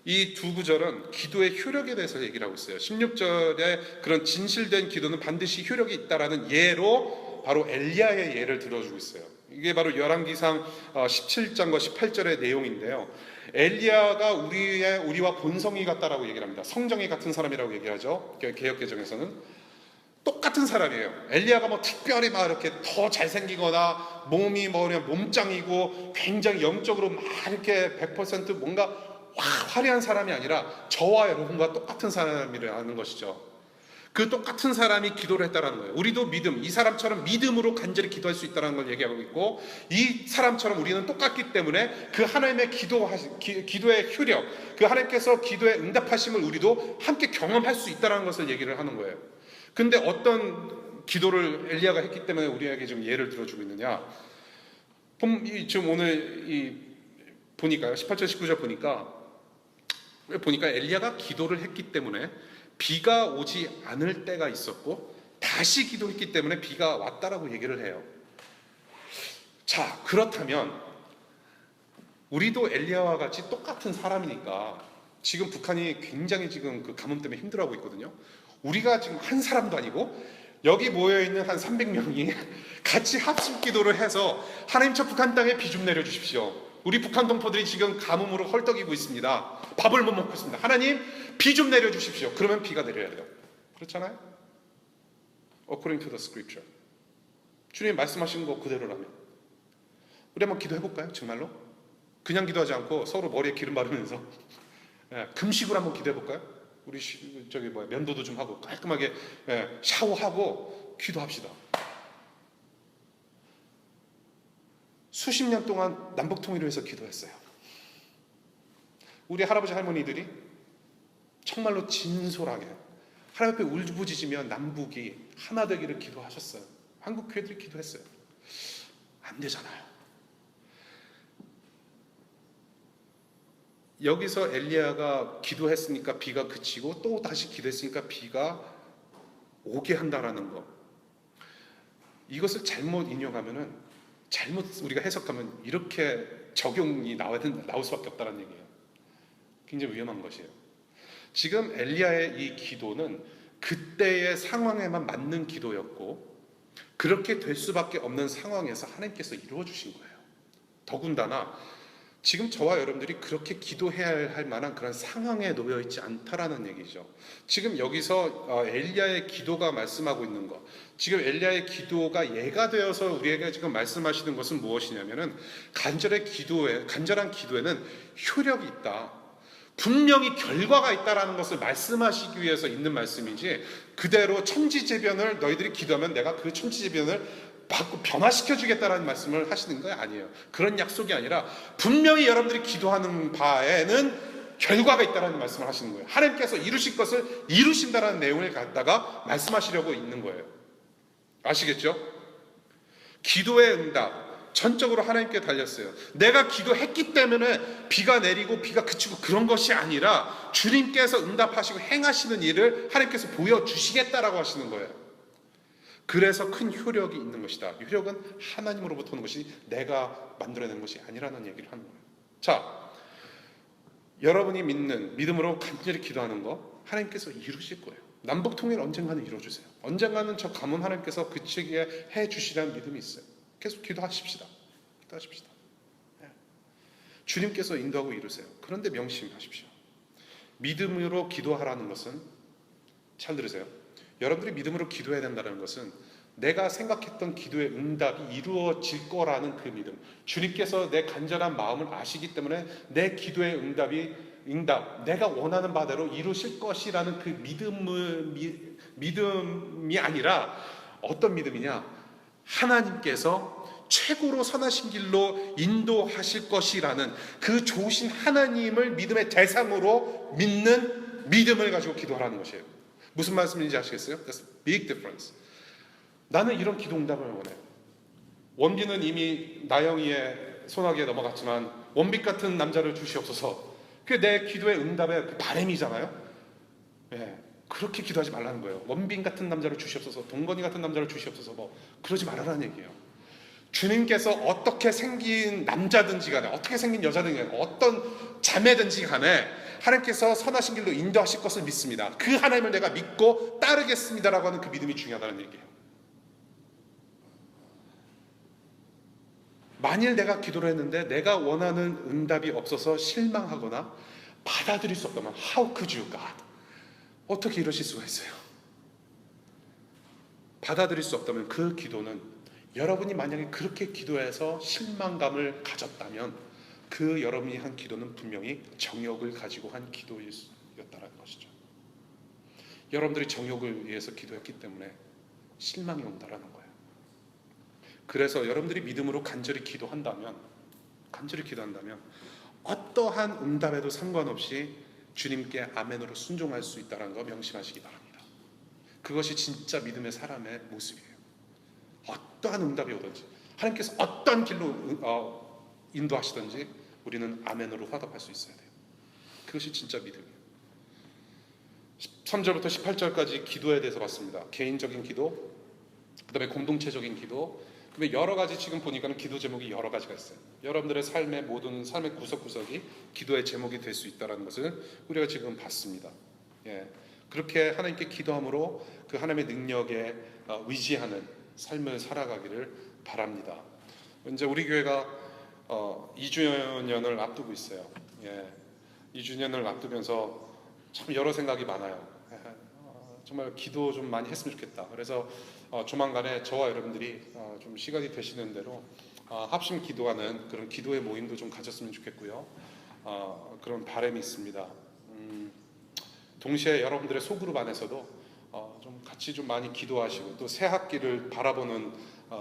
이 두 구절은 기도의 효력에 대해서 얘기를 하고 있어요. 16절에 그런 진실된 기도는 반드시 효력이 있다라는 예로 바로 엘리야의 예를 들어주고 있어요. 이게 바로 열왕기상 17장과 18절의 내용인데요. 엘리야가 우리와 본성이 같다라고 얘기를 합니다. 성정이 같은 사람이라고 얘기하죠. 개역개정에서는. 똑같은 사람이에요. 엘리야가 뭐 특별히 막 이렇게 더 잘생기거나 몸이 뭐 그냥 몸짱이고 굉장히 영적으로 막 이렇게 100% 뭔가 화려한 사람이 아니라 저와 여러분과 똑같은 사람이라는 것이죠. 그 똑같은 사람이 기도를 했다는 거예요. 우리도 믿음, 이 사람처럼 믿음으로 간절히 기도할 수 있다는 걸 얘기하고 있고, 이 사람처럼 우리는 똑같기 때문에 그 하나님의 기도의 효력, 그 하나님께서 기도에 응답하심을 우리도 함께 경험할 수 있다는 것을 얘기를 하는 거예요. 근데 어떤 기도를 엘리야가 했기 때문에 우리에게 좀 예를 들어주고 있느냐? 지금 오늘 보니까요, 18절 19절 보니까 엘리야가 기도를 했기 때문에 비가 오지 않을 때가 있었고 다시 기도했기 때문에 비가 왔다라고 얘기를 해요. 자, 그렇다면 우리도 엘리야와 같이 똑같은 사람이니까 지금 북한이 굉장히 지금 그 가뭄 때문에 힘들어하고 있거든요. 우리가 지금 한 사람도 아니고 여기 모여있는 한 300명이 같이 합심 기도를 해서 하나님 저 북한 땅에 비 좀 내려주십시오. 우리 북한 동포들이 지금 가뭄으로 헐떡이고 있습니다. 밥을 못 먹고 있습니다. 하나님 비 좀 내려주십시오. 그러면 비가 내려야 돼요. 그렇잖아요? According to the scripture. 주님 말씀하신 거 그대로라면 우리 한번 기도해볼까요? 정말로? 그냥 기도하지 않고 서로 머리에 기름 바르면서 금식으로 한번 기도해볼까요? 우리 면도도 좀 하고 깔끔하게 샤워하고 기도합시다. 수십 년 동안 남북통일을 위해서 기도했어요. 우리 할아버지 할머니들이 정말로 진솔하게 하나님 앞에 울부짖으며 남북이 하나 되기를 기도하셨어요. 한국 교회들이 기도했어요. 안 되잖아요. 여기서 엘리야가 기도했으니까 비가 그치고 또 다시 기도했으니까 비가 오게 한다라는 거, 이것을 잘못 인용하면은, 잘못 우리가 해석하면 이렇게 적용이 나올 수밖에 없다는 얘기예요. 굉장히 위험한 것이에요. 지금 엘리야의 이 기도는 그때의 상황에만 맞는 기도였고 그렇게 될 수밖에 없는 상황에서 하나님께서 이루어 주신 거예요. 더군다나 지금 저와 여러분들이 그렇게 기도해야 할 만한 그런 상황에 놓여 있지 않다라는 얘기죠. 지금 여기서 엘리야의 기도가 말씀하고 있는 것, 지금 엘리야의 기도가 예가 되어서 우리에게 지금 말씀하시는 것은 무엇이냐면은 간절한 기도에는 효력이 있다, 분명히 결과가 있다라는 것을 말씀하시기 위해서 있는 말씀이지, 그대로 천지재변을 너희들이 기도하면 내가 그 천지재변을 바꾸 변화시켜 주겠다라는 말씀을 하시는 거 아니에요. 그런 약속이 아니라 분명히 여러분들이 기도하는 바에는 결과가 있다라는 말씀을 하시는 거예요. 하나님께서 이루실 것을 이루신다라는 내용을 갖다가 말씀하시려고 있는 거예요. 아시겠죠? 기도의 응답 전적으로 하나님께 달렸어요. 내가 기도했기 때문에 비가 내리고 비가 그치고 그런 것이 아니라 주님께서 응답하시고 행하시는 일을 하나님께서 보여주시겠다라고 하시는 거예요. 그래서 큰 효력이 있는 것이다. 효력은 하나님으로부터 오는 것이 내가 만들어낸 것이 아니라는 얘기를 하는 거예요. 자, 여러분이 믿음으로 간절히 기도하는 거 하나님께서 이루실 거예요. 남북통일 언젠가는 이루어주세요. 언젠가는 저 가문 하나님께서 그치게 해주시라는 믿음이 있어요. 계속 기도하십시다. 기도하십시다. 주님께서 인도하고 이루세요. 그런데 명심하십시오. 믿음으로 기도하라는 것은, 잘 들으세요, 여러분들이 믿음으로 기도해야 된다는 것은 내가 생각했던 기도의 응답이 이루어질 거라는 그 믿음, 주님께서 내 간절한 마음을 아시기 때문에 내 기도의 응답, 내가 원하는 바대로 이루실 것이라는 그 믿음이 아니라 어떤 믿음이냐, 하나님께서 최고로 선하신 길로 인도하실 것이라는 그 좋으신 하나님을 믿음의 대상으로 믿는 믿음을 가지고 기도하라는 것이에요. 무슨 말씀인지 아시겠어요? That's a big difference. 나는 이런 기도 응답을 원해요. 원빈은 이미 나영이의 소나기에 넘어갔지만 원빈 같은 남자를 주시옵소서. 그게 내 기도의 응답의 그 바람이잖아요. 그렇게 기도하지 말라는 거예요. 원빈 같은 남자를 주시옵소서, 동건이 같은 남자를 주시옵소서, 뭐 그러지 말라는 얘기예요. 주님께서 어떻게 생긴 남자든지 간에, 어떻게 생긴 여자든지 간에, 어떤 자매든지 간에 하나님께서 선하신 길로 인도하실 것을 믿습니다. 그 하나님을 내가 믿고 따르겠습니다라고 하는 그 믿음이 중요하다는 얘기예요. 만일 내가 기도를 했는데 내가 원하는 응답이 없어서 실망하거나 받아들일 수 없다면 How could you, God? 어떻게 이러실 수가 있어요? 받아들일 수 없다면 그 기도는, 여러분이 만약에 그렇게 기도해서 실망감을 가졌다면 그 여러분이 한 기도는 분명히 정욕을 가지고 한 기도였다는 것이죠. 여러분들이 정욕을 위해서 기도했기 때문에 실망이 온다라는 거예요. 그래서 여러분들이 믿음으로 간절히 기도한다면 어떠한 응답에도 상관없이 주님께 아멘으로 순종할 수 있다는 거 명심하시기 바랍니다. 그것이 진짜 믿음의 사람의 모습이에요. 어떠한 응답이 오든지, 하나님께서 어떤 길로 인도하시든지 우리는 아멘으로 화답할 수 있어야 돼요. 그것이 진짜 믿음이에요. 3절부터 18절까지 기도에 대해서 봤습니다. 개인적인 기도, 그 다음에 공동체적인 기도, 그다음에 여러 가지, 지금 보니까는 기도 제목이 여러 가지가 있어요. 여러분들의 삶의 모든 삶의 구석구석이 기도의 제목이 될 수 있다는 것을 우리가 지금 봤습니다. 그렇게 하나님께 기도함으로 그 하나님의 능력에 의지하는 삶을 살아가기를 바랍니다. 이제 우리 교회가 2주년을 앞두고 있어요. 2주년을 앞두면서 참 여러 생각이 많아요. 정말 기도 좀 많이 했으면 좋겠다. 그래서 조만간에 저와 여러분들이 좀 시간이 되시는 대로 합심 기도하는 그런 기도의 모임도 좀 가졌으면 좋겠고요. 그런 바람이 있습니다. 동시에 여러분들의 소그룹 안에서도 좀 같이 좀 많이 기도하시고, 또 새 학기를 바라보는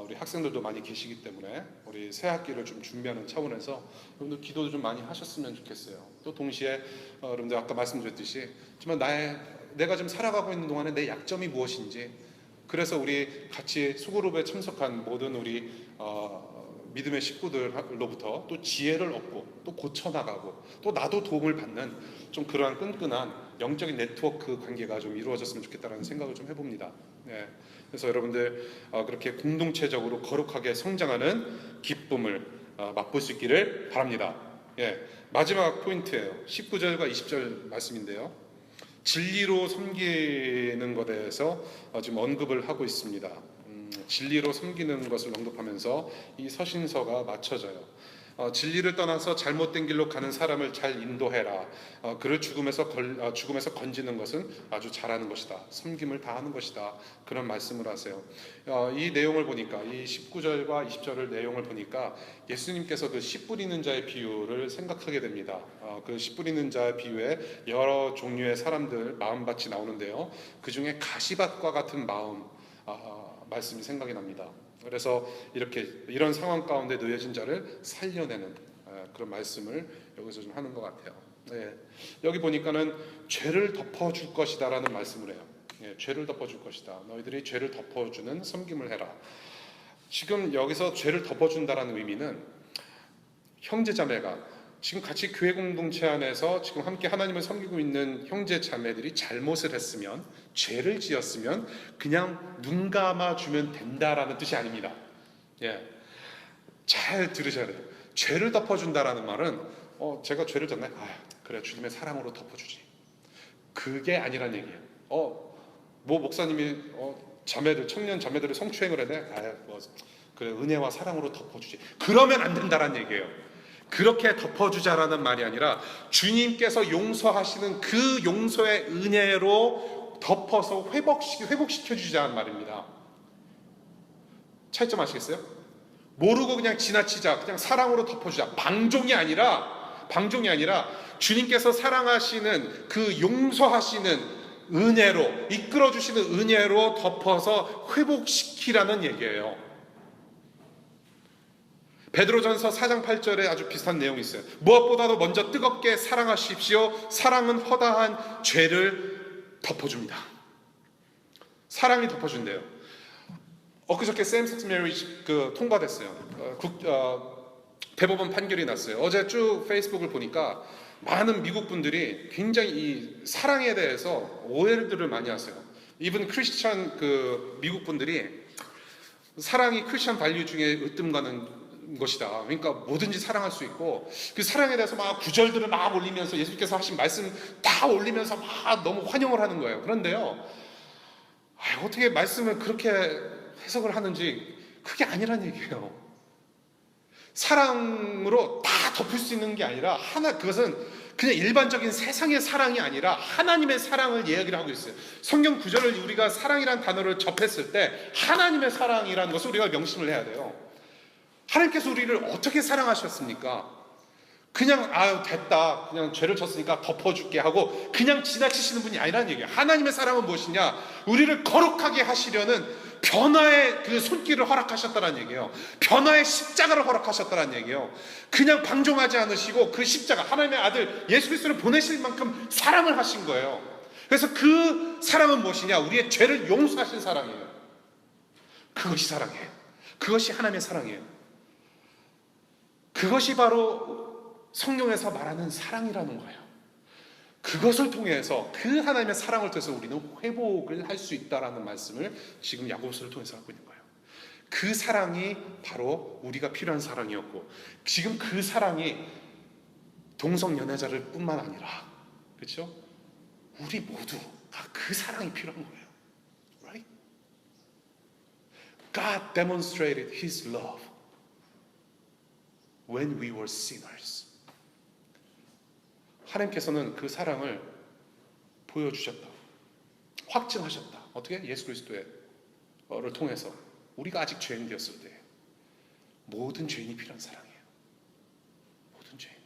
우리 학생들도 많이 계시기 때문에 우리 새 학기를 좀 준비하는 차원에서 여러분들 기도도 좀 많이 하셨으면 좋겠어요. 또 동시에 여러분들 아까 말씀드렸듯이 정말 내가 지금 살아가고 있는 동안에 내 약점이 무엇인지, 그래서 우리 같이 소그룹에 참석한 모든 우리 믿음의 식구들로부터 또 지혜를 얻고 또 고쳐나가고 또 나도 도움을 받는 좀 그러한 끈끈한 영적인 네트워크 관계가 좀 이루어졌으면 좋겠다는 생각을 좀 해봅니다. 그래서 여러분들 그렇게 공동체적으로 거룩하게 성장하는 기쁨을 맛볼 수 있기를 바랍니다. 마지막 포인트예요. 19절과 20절 말씀인데요. 진리로 섬기는 것에 대해서 지금 언급을 하고 있습니다. 진리로 섬기는 것을 언급하면서 이 서신서가 맞춰져요. 진리를 떠나서 잘못된 길로 가는 사람을 잘 인도해라. 그를 죽음에서 건지는 것은 아주 잘하는 것이다. 섬김을 다하는 것이다. 그런 말씀을 하세요. 이 내용을 보니까, 이 19절과 20절을 내용을 보니까 예수님께서 그 씨 뿌리는 자의 비유를 생각하게 됩니다. 그 씨 뿌리는 자의 비유에 여러 종류의 사람들 마음밭이 나오는데요. 그 중에 가시밭과 같은 마음, 말씀이 생각이 납니다. 그래서 이런 상황 가운데 놓여진 자를 살려내는 그런 말씀을 여기서 좀 하는 것 같아요. 여기 보니까는 죄를 덮어줄 것이다라는 말씀을 해요. 죄를 덮어줄 것이다. 너희들이 죄를 덮어주는 섬김을 해라. 지금 여기서 죄를 덮어준다라는 의미는 형제자매가 지금 같이 교회 공동체 안에서 지금 함께 하나님을 섬기고 있는 형제 자매들이 잘못을 했으면, 죄를 지었으면 그냥 눈 감아주면 된다라는 뜻이 아닙니다. 잘 들으셔야 돼요. 죄를 덮어준다라는 말은 제가 죄를 졌네? 그래, 주님의 사랑으로 덮어주지. 그게 아니란 얘기예요. 뭐 목사님이 청년 자매들을 성추행을 했네? 그래, 은혜와 사랑으로 덮어주지. 그러면 안 된다란 얘기예요. 그렇게 덮어주자라는 말이 아니라 주님께서 용서하시는 그 용서의 은혜로 덮어서 회복시켜주자는 말입니다. 차이점 아시겠어요? 모르고 그냥 지나치자, 그냥 사랑으로 덮어주자. 방종이 아니라 주님께서 사랑하시는 그 용서하시는 은혜로, 이끌어주시는 은혜로 덮어서 회복시키라는 얘기예요. 베드로전서 4장 8절에 아주 비슷한 내용이 있어요. 무엇보다도 먼저 뜨겁게 사랑하십시오. 사랑은 허다한 죄를 덮어줍니다. 사랑이 덮어준대요. 엊그저께 same-sex marriage 통과됐어요. 대법원 판결이 났어요. 어제 쭉 페이스북을 보니까 많은 미국 분들이 굉장히 이 사랑에 대해서 오해들을 많이 하세요. 이분 크리스천 미국 분들이 사랑이 크리스천 발류 중에 으뜸가는 것이다. 그러니까 뭐든지 사랑할 수 있고, 그 사랑에 대해서 막 구절들을 막 올리면서 예수께서 하신 말씀 다 올리면서 막 너무 환영을 하는 거예요. 그런데요, 어떻게 말씀을 그렇게 해석을 하는지 그게 아니란 얘기예요. 사랑으로 다 덮을 수 있는 게 아니라 그것은 그냥 일반적인 세상의 사랑이 아니라 하나님의 사랑을 이야기를 하고 있어요. 성경 구절을 우리가 사랑이라는 단어를 접했을 때 하나님의 사랑이라는 것을 우리가 명심을 해야 돼요. 하나님께서 우리를 어떻게 사랑하셨습니까? 그냥 됐다, 그냥 죄를 졌으니까 덮어줄게 하고 그냥 지나치시는 분이 아니라는 얘기예요. 하나님의 사랑은 무엇이냐? 우리를 거룩하게 하시려는 변화의 그 손길을 허락하셨다는 얘기예요. 변화의 십자가를 허락하셨다는 얘기예요. 그냥 방종하지 않으시고 그 십자가, 하나님의 아들 예수 그리스도를 보내실 만큼 사랑을 하신 거예요. 그래서 그 사랑은 무엇이냐? 우리의 죄를 용서하신 사랑이에요. 그것이 사랑이에요. 그것이 하나님의 사랑이에요. 그것이 바로 성경에서 말하는 사랑이라는 거예요. 그것을 통해서, 그 하나님의 사랑을 통해서 우리는 회복을 할 수 있다라는 말씀을 지금 야고보서를 통해서 하고 있는 거예요. 그 사랑이 바로 우리가 필요한 사랑이었고, 지금 그 사랑이 동성 연애자를 뿐만 아니라, 그렇죠? 우리 모두가 그 사랑이 필요한 거예요. Right? God demonstrated His love when we were sinners. 하나님께서는 그 사랑을 보여주셨다, 확증하셨다. 어떻게? 예수 그리스도를 통해서 우리가 아직 죄인 되었을 때 모든 죄인이 필요한 사랑이에요. 모든 죄인.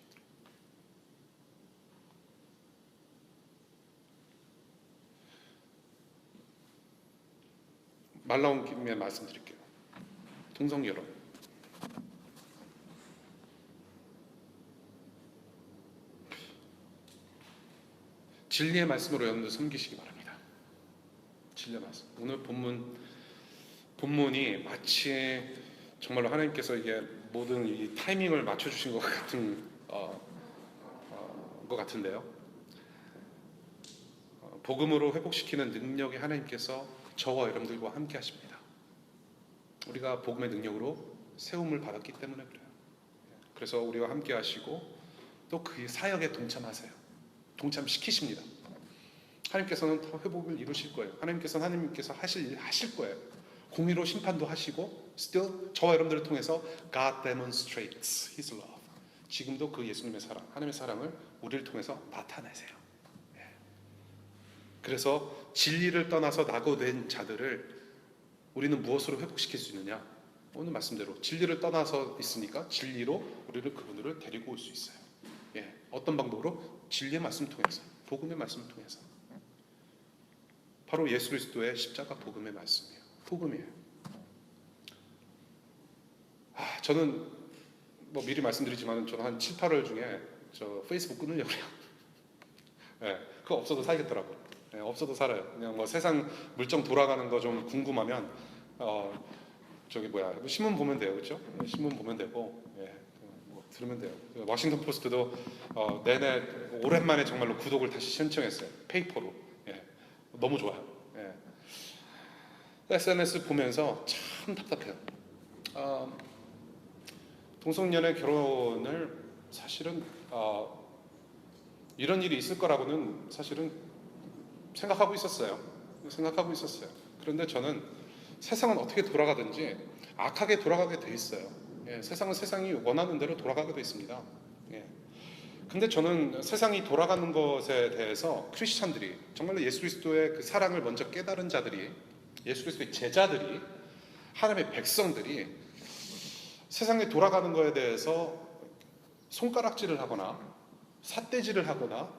말 나온 김에 말씀드릴게요. 동성 여러분, 진리의 말씀으로 여러분들 섬기시기 바랍니다. 진리의 말씀. 오늘 본문이 마치 정말로 하나님께서 이게 모든 이 타이밍을 맞춰주신 것 같은 것 같은데요. 복음으로 회복시키는 능력이 하나님께서 저와 여러분들과 함께 하십니다. 우리가 복음의 능력으로 세움을 받았기 때문에 그래요. 그래서 우리와 함께 하시고 또 그 사역에 동참하세요. 동참시키십니다. 하나님께서는 더 회복을 이루실 거예요. 하나님께서 하실 일 하실 거예요. 공의로 심판도 하시고, still 저와 여러분들을 통해서 God demonstrates His love. 지금도 그 예수님의 사랑, 하나님의 사랑을 우리를 통해서 나타내세요. 그래서 진리를 떠나서 낙오된 자들을 우리는 무엇으로 회복시킬 수 있느냐? 오늘 말씀대로 진리를 떠나서 있으니까 진리로 우리를 그분들을 데리고 올 수 있어요. 어떤 방법으로? 진리의 말씀을 통해서, 복음의 말씀을 통해서. 바로 예수 그리스도의 십자가 복음의 말씀이에요. 복음이에요. 저는 뭐 미리 말씀드리지만 저는 한 7, 8월 중에 저 페이스북 끊으려고 해요. 그거 없어도 살겠더라고요. 없어도 살아요. 그냥 뭐 세상 물정 돌아가는 거 좀 궁금하면 신문 보면 돼요, 그렇죠? 신문 보면 되고, 뭐 들으면 돼요. 워싱턴 포스트도 내내 오랜만에 정말로 구독을 다시 신청했어요. 페이퍼로. 너무 좋아요. SNS 보면서 참 답답해요. 동성연애 결혼을 사실은 이런 일이 있을 거라고는 사실은 생각하고 있었어요. 그런데 저는 세상은 어떻게 돌아가든지 악하게 돌아가게 돼 있어요. 세상은 세상이 원하는 대로 돌아가게 돼 있습니다. 근데 저는 세상이 돌아가는 것에 대해서 크리스찬들이, 정말로 예수 그리스도의 그 사랑을 먼저 깨달은 자들이, 예수 그리스도의 제자들이, 하나님의 백성들이 세상에 돌아가는 것에 대해서 손가락질을 하거나 삿대질을 하거나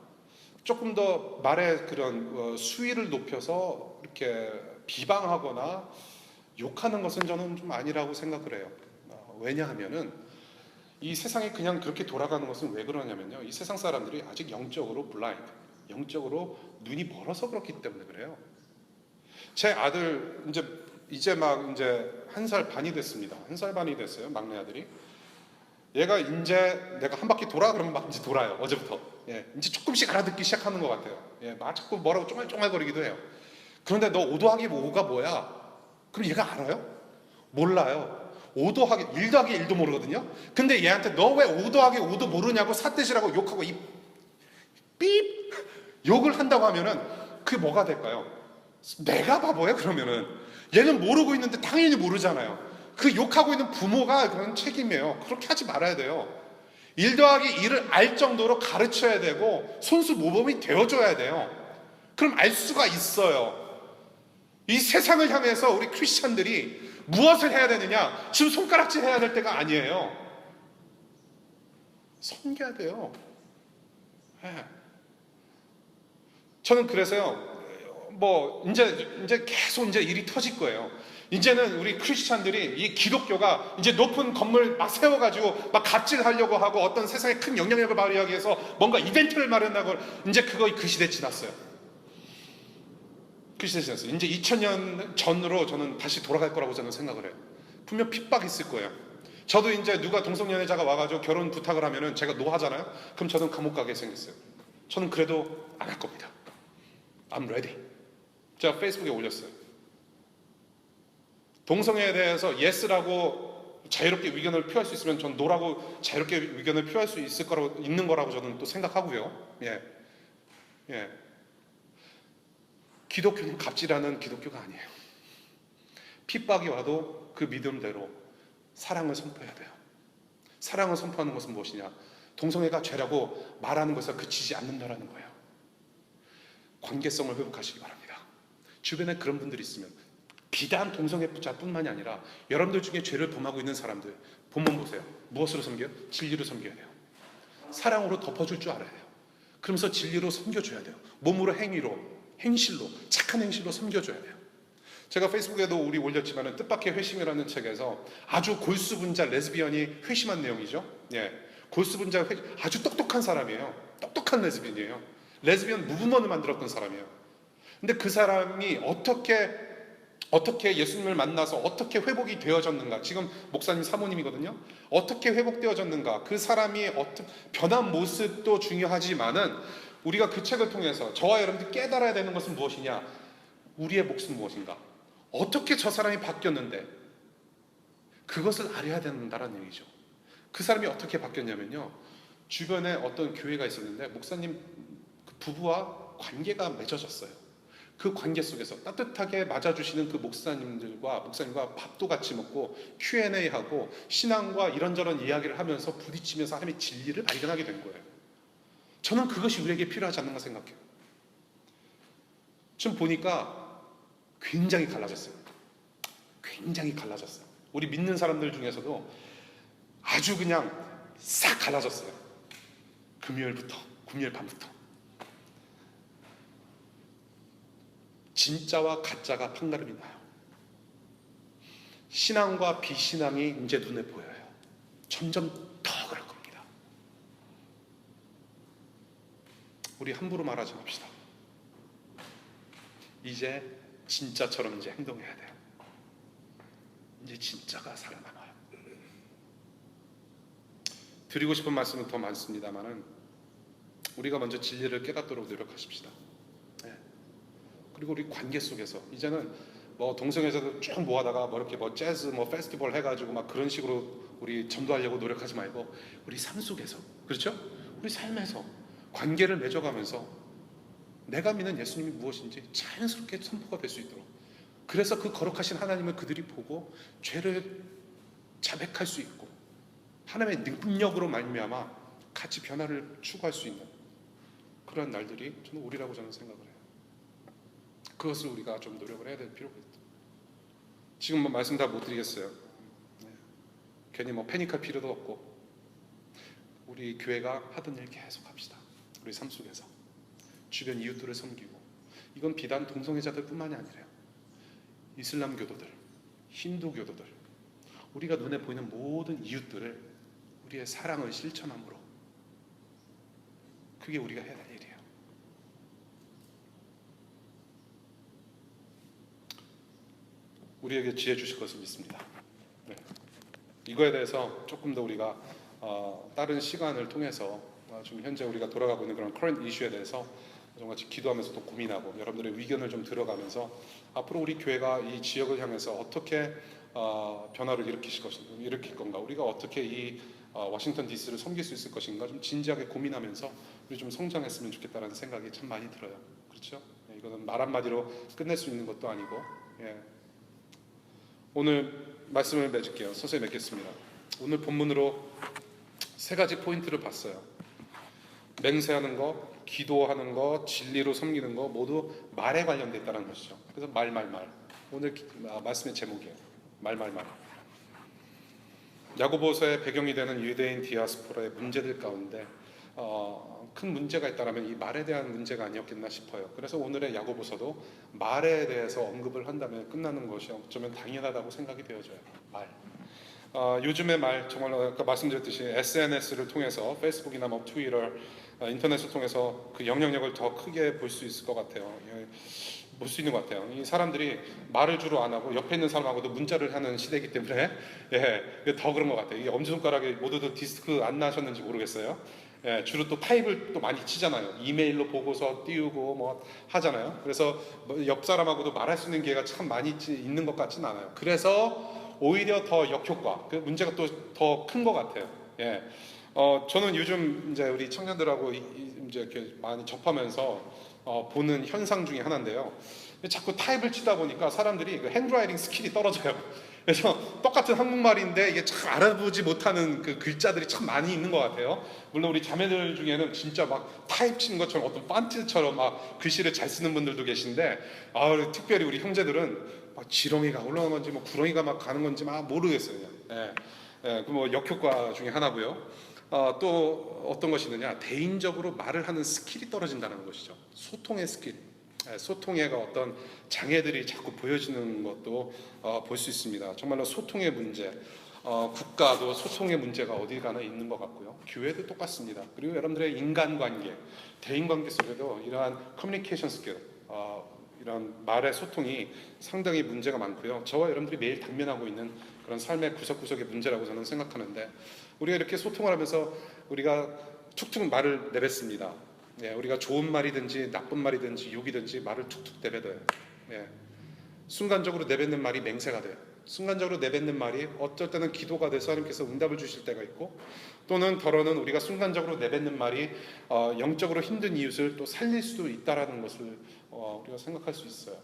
조금 더 말의 그런 수위를 높여서 이렇게 비방하거나 욕하는 것은 저는 좀 아니라고 생각을 해요. 왜냐하면은 이 세상이 그냥 그렇게 돌아가는 것은 왜 그러냐면요, 이 세상 사람들이 아직 영적으로 블라인드, 영적으로 눈이 멀어서 그렇기 때문에 그래요. 제 아들 이제 막 1살 반이 됐습니다. 1살 반이 됐어요, 막내 아들이. 얘가 이제 내가 한 바퀴 돌아 그러면 막 이제 돌아요. 어제부터. 이제 조금씩 알아듣기 시작하는 것 같아요. 막 자꾸 뭐라고 쫑알쫑알거리기도 해요. 그런데 너 5 더하기 5가 뭐야? 그럼 얘가 알아요? 몰라요. 5 더하기 1 더하기 1도 모르거든요. 근데 얘한테 너 왜 5 더하기 5도 모르냐고 삿대질하고 욕하고 이 삐 욕을 한다고 하면은 그게 뭐가 될까요? 내가 바보야 그러면은. 얘는 모르고 있는데 당연히 모르잖아요. 그 욕하고 있는 부모가 그런 책임이에요. 그렇게 하지 말아야 돼요. 1 더하기 1을 알 정도로 가르쳐야 되고 손수 모범이 되어줘야 돼요. 그럼 알 수가 있어요. 이 세상을 향해서 우리 크리스찬들이 무엇을 해야 되느냐? 지금 손가락질 해야 될 때가 아니에요. 섬겨야 돼요. 네. 저는 그래서요. 이제 계속 이제 일이 터질 거예요. 이제는 우리 크리스찬들이 이 기독교가 이제 높은 건물 막 세워가지고 막 갑질하려고 하고 어떤 세상에 큰 영향력을 발휘하기 위해서 뭔가 이벤트를 마련하고 이제 그 시대 지났어요. 그 시대 지났어요. 이제 2000년 전으로 저는 다시 돌아갈 거라고 저는 생각을 해요. 분명 핍박이 있을 거예요. 저도 이제 누가 동성연애자가 와가지고 결혼 부탁을 하면은 제가 노하잖아요. 그럼 저는 감옥 가게 생겼어요. 저는 그래도 안 할 겁니다. I'm ready. 제가 페이스북에 올렸어요. 동성애에 대해서 yes라고 자유롭게 의견을 표할 수 있으면 전 no라고 자유롭게 의견을 표할 수 있는 거라고 저는 또 생각하고요. 예. 기독교는 갑질하는 기독교가 아니에요. 핍박이 와도 그 믿음대로 사랑을 선포해야 돼요. 사랑을 선포하는 것은 무엇이냐? 동성애가 죄라고 말하는 것에 그치지 않는다라는 거예요. 관계성을 회복하시기 바랍니다. 주변에 그런 분들이 있으면 비단 동성애자뿐만이 아니라 여러분들 중에 죄를 범하고 있는 사람들 본문 보세요. 무엇으로 섬겨요? 진리로 섬겨야 돼요. 사랑으로 덮어줄 줄 알아야 돼요. 그러면서 진리로 섬겨줘야 돼요. 몸으로 행실로 착한 행실로 섬겨줘야 돼요. 제가 페이스북에도 우리 올렸지만 뜻밖의 회심이라는 책에서 아주 골수분자 레즈비언이 회심한 내용이죠. 골수분자 아주 똑똑한 사람이에요. 똑똑한 레즈비언이에요. 레즈비언 무브먼을 만들었던 사람이에요. 근데 그 사람이 어떻게 예수님을 만나서 어떻게 회복이 되어졌는가. 지금 목사님 사모님이거든요. 어떻게 회복되어졌는가. 그 사람이 변한 모습도 중요하지만은 우리가 그 책을 통해서 저와 여러분들이 깨달아야 되는 것은 무엇이냐. 우리의 몫은 무엇인가. 어떻게 저 사람이 바뀌었는데 그것을 알아야 된다는 얘기죠. 그 사람이 어떻게 바뀌었냐면요. 주변에 어떤 교회가 있었는데 목사님 그 부부와 관계가 맺어졌어요. 그 관계 속에서 따뜻하게 맞아주시는 그 목사님과 밥도 같이 먹고 Q&A하고 신앙과 이런저런 이야기를 하면서 부딪히면서 하나님의 진리를 발견하게 된 거예요. 저는 그것이 우리에게 필요하지 않는가 생각해요. 지금 보니까 굉장히 갈라졌어요. 굉장히 갈라졌어요. 우리 믿는 사람들 중에서도 아주 그냥 싹 갈라졌어요. 금요일 밤부터. 진짜와 가짜가 판가름이 나요. 신앙과 비신앙이 이제 눈에 보여요. 점점 더 그럴 겁니다. 우리 함부로 말하지 맙시다. 이제 진짜처럼 이제 행동해야 돼요. 이제 진짜가 살아남아요. 드리고 싶은 말씀은 더 많습니다만은 우리가 먼저 진리를 깨닫도록 노력하십시다. 그리고 우리 관계 속에서 이제는 동성애자들 쭉 모아다가 이렇게 재즈 페스티벌 해가지고 막 그런 식으로 우리 전도하려고 노력하지 말고 우리 삶 속에서, 그렇죠? 우리 삶에서 관계를 맺어가면서 내가 믿는 예수님이 무엇인지 자연스럽게 선포가 될 수 있도록, 그래서 그 거룩하신 하나님을 그들이 보고 죄를 자백할 수 있고 하나님의 능력으로 말미암아 같이 변화를 추구할 수 있는 그런 날들이 저는 우리라고 저는 생각을 해요. 그것을 우리가 좀 노력을 해야 될 필요가 있다. 지금 말씀 다 못 드리겠어요. 괜히 패닉할 필요도 없고 우리 교회가 하던 일 계속 합시다. 우리 삶 속에서 주변 이웃들을 섬기고, 이건 비단 동성애자들 뿐만이 아니라요. 이슬람 교도들, 힌두 교도들, 우리가 눈에 보이는 모든 이웃들을 우리의 사랑을 실천함으로, 그게 우리가 해야 될 일이에요. 우리에게 지혜 주실 것을 믿습니다. 이거에 대해서 조금 더 우리가 다른 시간을 통해서 지금 현재 우리가 돌아가고 있는 그런 커런트 이슈에 대해서 좀 같이 기도하면서 또 고민하고 여러분들의 의견을 좀 들어가면서 앞으로 우리 교회가 이 지역을 향해서 어떻게 변화를 일으킬 건가? 우리가 어떻게 이 워싱턴 DC를 섬길 수 있을 것인가? 좀 진지하게 고민하면서 우리 좀 성장했으면 좋겠다는 생각이 참 많이 들어요. 그렇죠? 이거는 말 한마디로 끝낼 수 있는 것도 아니고, 오늘 말씀을 맺을게요. 서서히 맺겠습니다. 오늘 본문으로 세 가지 포인트를 봤어요. 맹세하는 것, 기도하는 것, 진리로 섬기는 것 모두 말에 관련돼 있다는 것이죠. 그래서 말. 오늘 말씀의 제목이에요. 말. 야고보서의 배경이 되는 유대인 디아스포라의 문제들 가운데 큰 문제가 있다면 이 말에 대한 문제가 아니었겠나 싶어요. 그래서 오늘의 야고보서도 말에 대해서 언급을 한다면 끝나는 것이 어쩌면 당연하다고 생각이 되어져요. 말. 요즘의 말, 정말 아까 말씀드렸듯이 SNS를 통해서 페이스북이나 뭐 트위터, 인터넷을 통해서 그 영향력을 더 크게 볼 수 있을 것 같아요. 볼 수 있는 것 같아요. 이 사람들이 말을 주로 안 하고 옆에 있는 사람하고도 문자를 하는 시대이기 때문에 더 그런 것 같아요. 이 엄지손가락에 모두들 디스크 안 나셨는지 모르겠어요. 주로 또 타입을 또 많이 치잖아요. 이메일로 보고서 띄우고 뭐 하잖아요. 그래서 옆 사람하고도 말할 수 있는 기회가 참 많이 있는 것 같지는 않아요. 그래서 오히려 더 역효과, 그 문제가 또 더 큰 것 같아요. 저는 요즘 이제 우리 청년들하고 이제 이렇게 많이 접하면서 보는 현상 중에 하나인데요. 자꾸 타입을 치다 보니까 사람들이 그 핸드라이팅 스킬이 떨어져요. 그래서 똑같은 한국말인데 이게 참 알아보지 못하는 그 글자들이 참 많이 있는 것 같아요. 물론 우리 자매들 중에는 진짜 막 타입 치는 것처럼 어떤 판트처럼 막 글씨를 잘 쓰는 분들도 계신데, 특별히 우리 형제들은 막 지렁이가 올라오는 건지 뭐 구렁이가 막 가는 건지 막 모르겠어요. 그 뭐 역효과 중에 하나고요. 또 어떤 것이 있느냐, 대인적으로 말을 하는 스킬이 떨어진다는 것이죠. 소통의 스킬, 소통의 어떤 장애들이 자꾸 보여지는 것도 볼 수 있습니다. 정말로 소통의 문제, 국가도 소통의 문제가 어디 가나 있는 것 같고요. 교회도 똑같습니다. 그리고 여러분들의 인간관계, 대인관계 속에도 이러한 커뮤니케이션 스킬, 이런 말의 소통이 상당히 문제가 많고요. 저와 여러분들이 매일 당면하고 있는 그런 삶의 구석구석의 문제라고 저는 생각하는데, 우리가 이렇게 소통을 하면서 우리가 툭툭 말을 내뱉습니다. 우리가 좋은 말이든지 나쁜 말이든지 욕이든지 말을 툭툭 내뱉어요. 순간적으로 내뱉는 말이 맹세가 돼요. 순간적으로 내뱉는 말이 어쩔 때는 기도가 돼서 하나님께서 응답을 주실 때가 있고, 또는 더러는 우리가 순간적으로 내뱉는 말이 영적으로 힘든 이웃을 또 살릴 수도 있다라는 것을 우리가 생각할 수 있어요.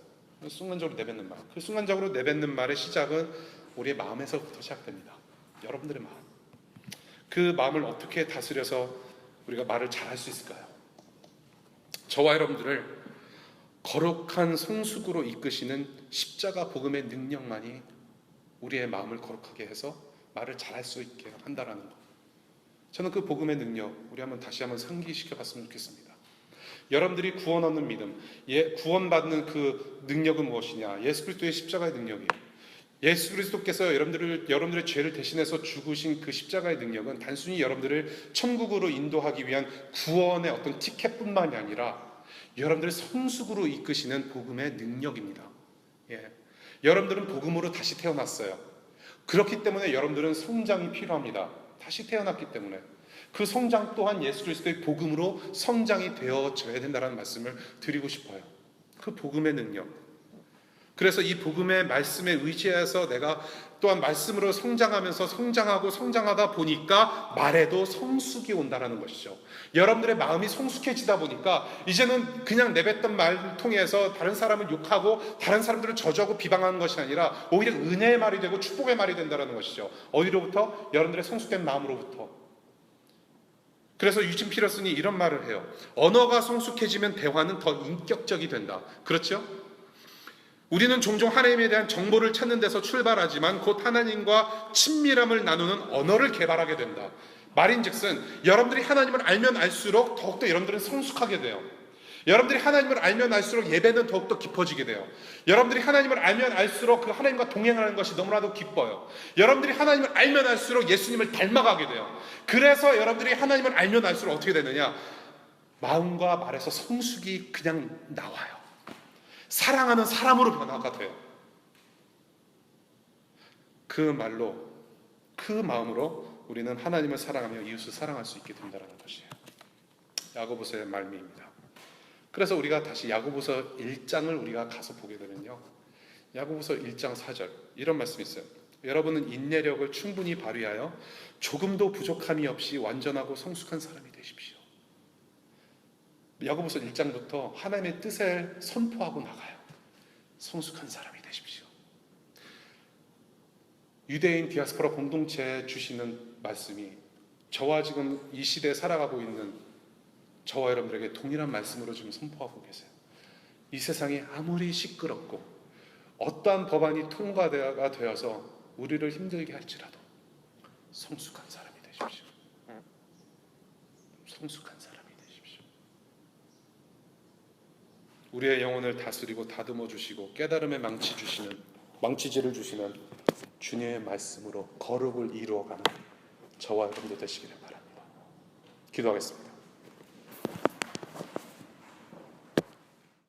순간적으로 내뱉는 말, 그 순간적으로 내뱉는 말의 시작은 우리의 마음에서부터 시작됩니다. 여러분들의 마음, 그 마음을 어떻게 다스려서 우리가 말을 잘할 수 있을까요? 저와 여러분들을 거룩한 성숙으로 이끄시는 십자가 복음의 능력만이 우리의 마음을 거룩하게 해서 말을 잘할 수 있게 한다라는 것. 저는 그 복음의 능력 우리 다시 한번 상기시켜 봤으면 좋겠습니다. 여러분들이 구원 얻는 믿음, 구원받는 그 능력은 무엇이냐? 예수 그리스도의 십자가의 능력이에요. 예수 그리스도께서 여러분들의 죄를 대신해서 죽으신 그 십자가의 능력은 단순히 여러분들을 천국으로 인도하기 위한 구원의 어떤 티켓뿐만이 아니라 여러분들을 성숙으로 이끄시는 복음의 능력입니다. 여러분들은 복음으로 다시 태어났어요. 그렇기 때문에 여러분들은 성장이 필요합니다. 다시 태어났기 때문에 그 성장 또한 예수 그리스도의 복음으로 성장이 되어져야 된다는 말씀을 드리고 싶어요. 그 복음의 능력. 그래서 이 복음의 말씀에 의지해서 내가 또한 말씀으로 성장하면서 성장하다 보니까 말에도 성숙이 온다는 것이죠. 여러분들의 마음이 성숙해지다 보니까 이제는 그냥 내뱉던 말을 통해서 다른 사람을 욕하고 다른 사람들을 저주하고 비방하는 것이 아니라 오히려 은혜의 말이 되고 축복의 말이 된다는 것이죠. 어디로부터? 여러분들의 성숙된 마음으로부터. 그래서 유진 피터슨이 이런 말을 해요. 언어가 성숙해지면 대화는 더 인격적이 된다. 그렇죠? 우리는 종종 하나님에 대한 정보를 찾는 데서 출발하지만 곧 하나님과 친밀함을 나누는 언어를 개발하게 된다. 말인즉슨 여러분들이 하나님을 알면 알수록 더욱더 여러분들은 성숙하게 돼요. 여러분들이 하나님을 알면 알수록 예배는 더욱더 깊어지게 돼요. 여러분들이 하나님을 알면 알수록 그 하나님과 동행하는 것이 너무나도 기뻐요. 여러분들이 하나님을 알면 알수록 예수님을 닮아가게 돼요. 그래서 여러분들이 하나님을 알면 알수록 어떻게 되느냐? 마음과 말에서 성숙이 그냥 나와요. 사랑하는 사람으로 변화가 돼요. 그 말로, 그 마음으로 우리는 하나님을 사랑하며 이웃을 사랑할 수 있게 된다는 것이에요. 야고보서의 말미입니다. 그래서 우리가 다시 야고보서 1장을 우리가 가서 보게 되면요, 야고보서 1장 4절 이런 말씀이 있어요. 여러분은 인내력을 충분히 발휘하여 조금도 부족함이 없이 완전하고 성숙한 사람이 되십시오. 야고보서 1장부터 하나님의 뜻을 선포하고 나가요. 성숙한 사람이 되십시오. 유대인 디아스포라 공동체에 주시는 말씀이 저와 지금 이 시대에 살아가고 있는 저와 여러분들에게 동일한 말씀으로 지금 선포하고 계세요. 이 세상이 아무리 시끄럽고 어떠한 법안이 통과가 되어서 우리를 힘들게 할지라도 성숙한 사람이 되십시오. 성숙한 사람이 되십시오. 우리의 영혼을 다스리고 다듬어 주시고 깨달음의 망치질을 주시는 주님의 말씀으로 거룩을 이루어가는 저와 여러분들 되시기를 바랍니다. 기도하겠습니다.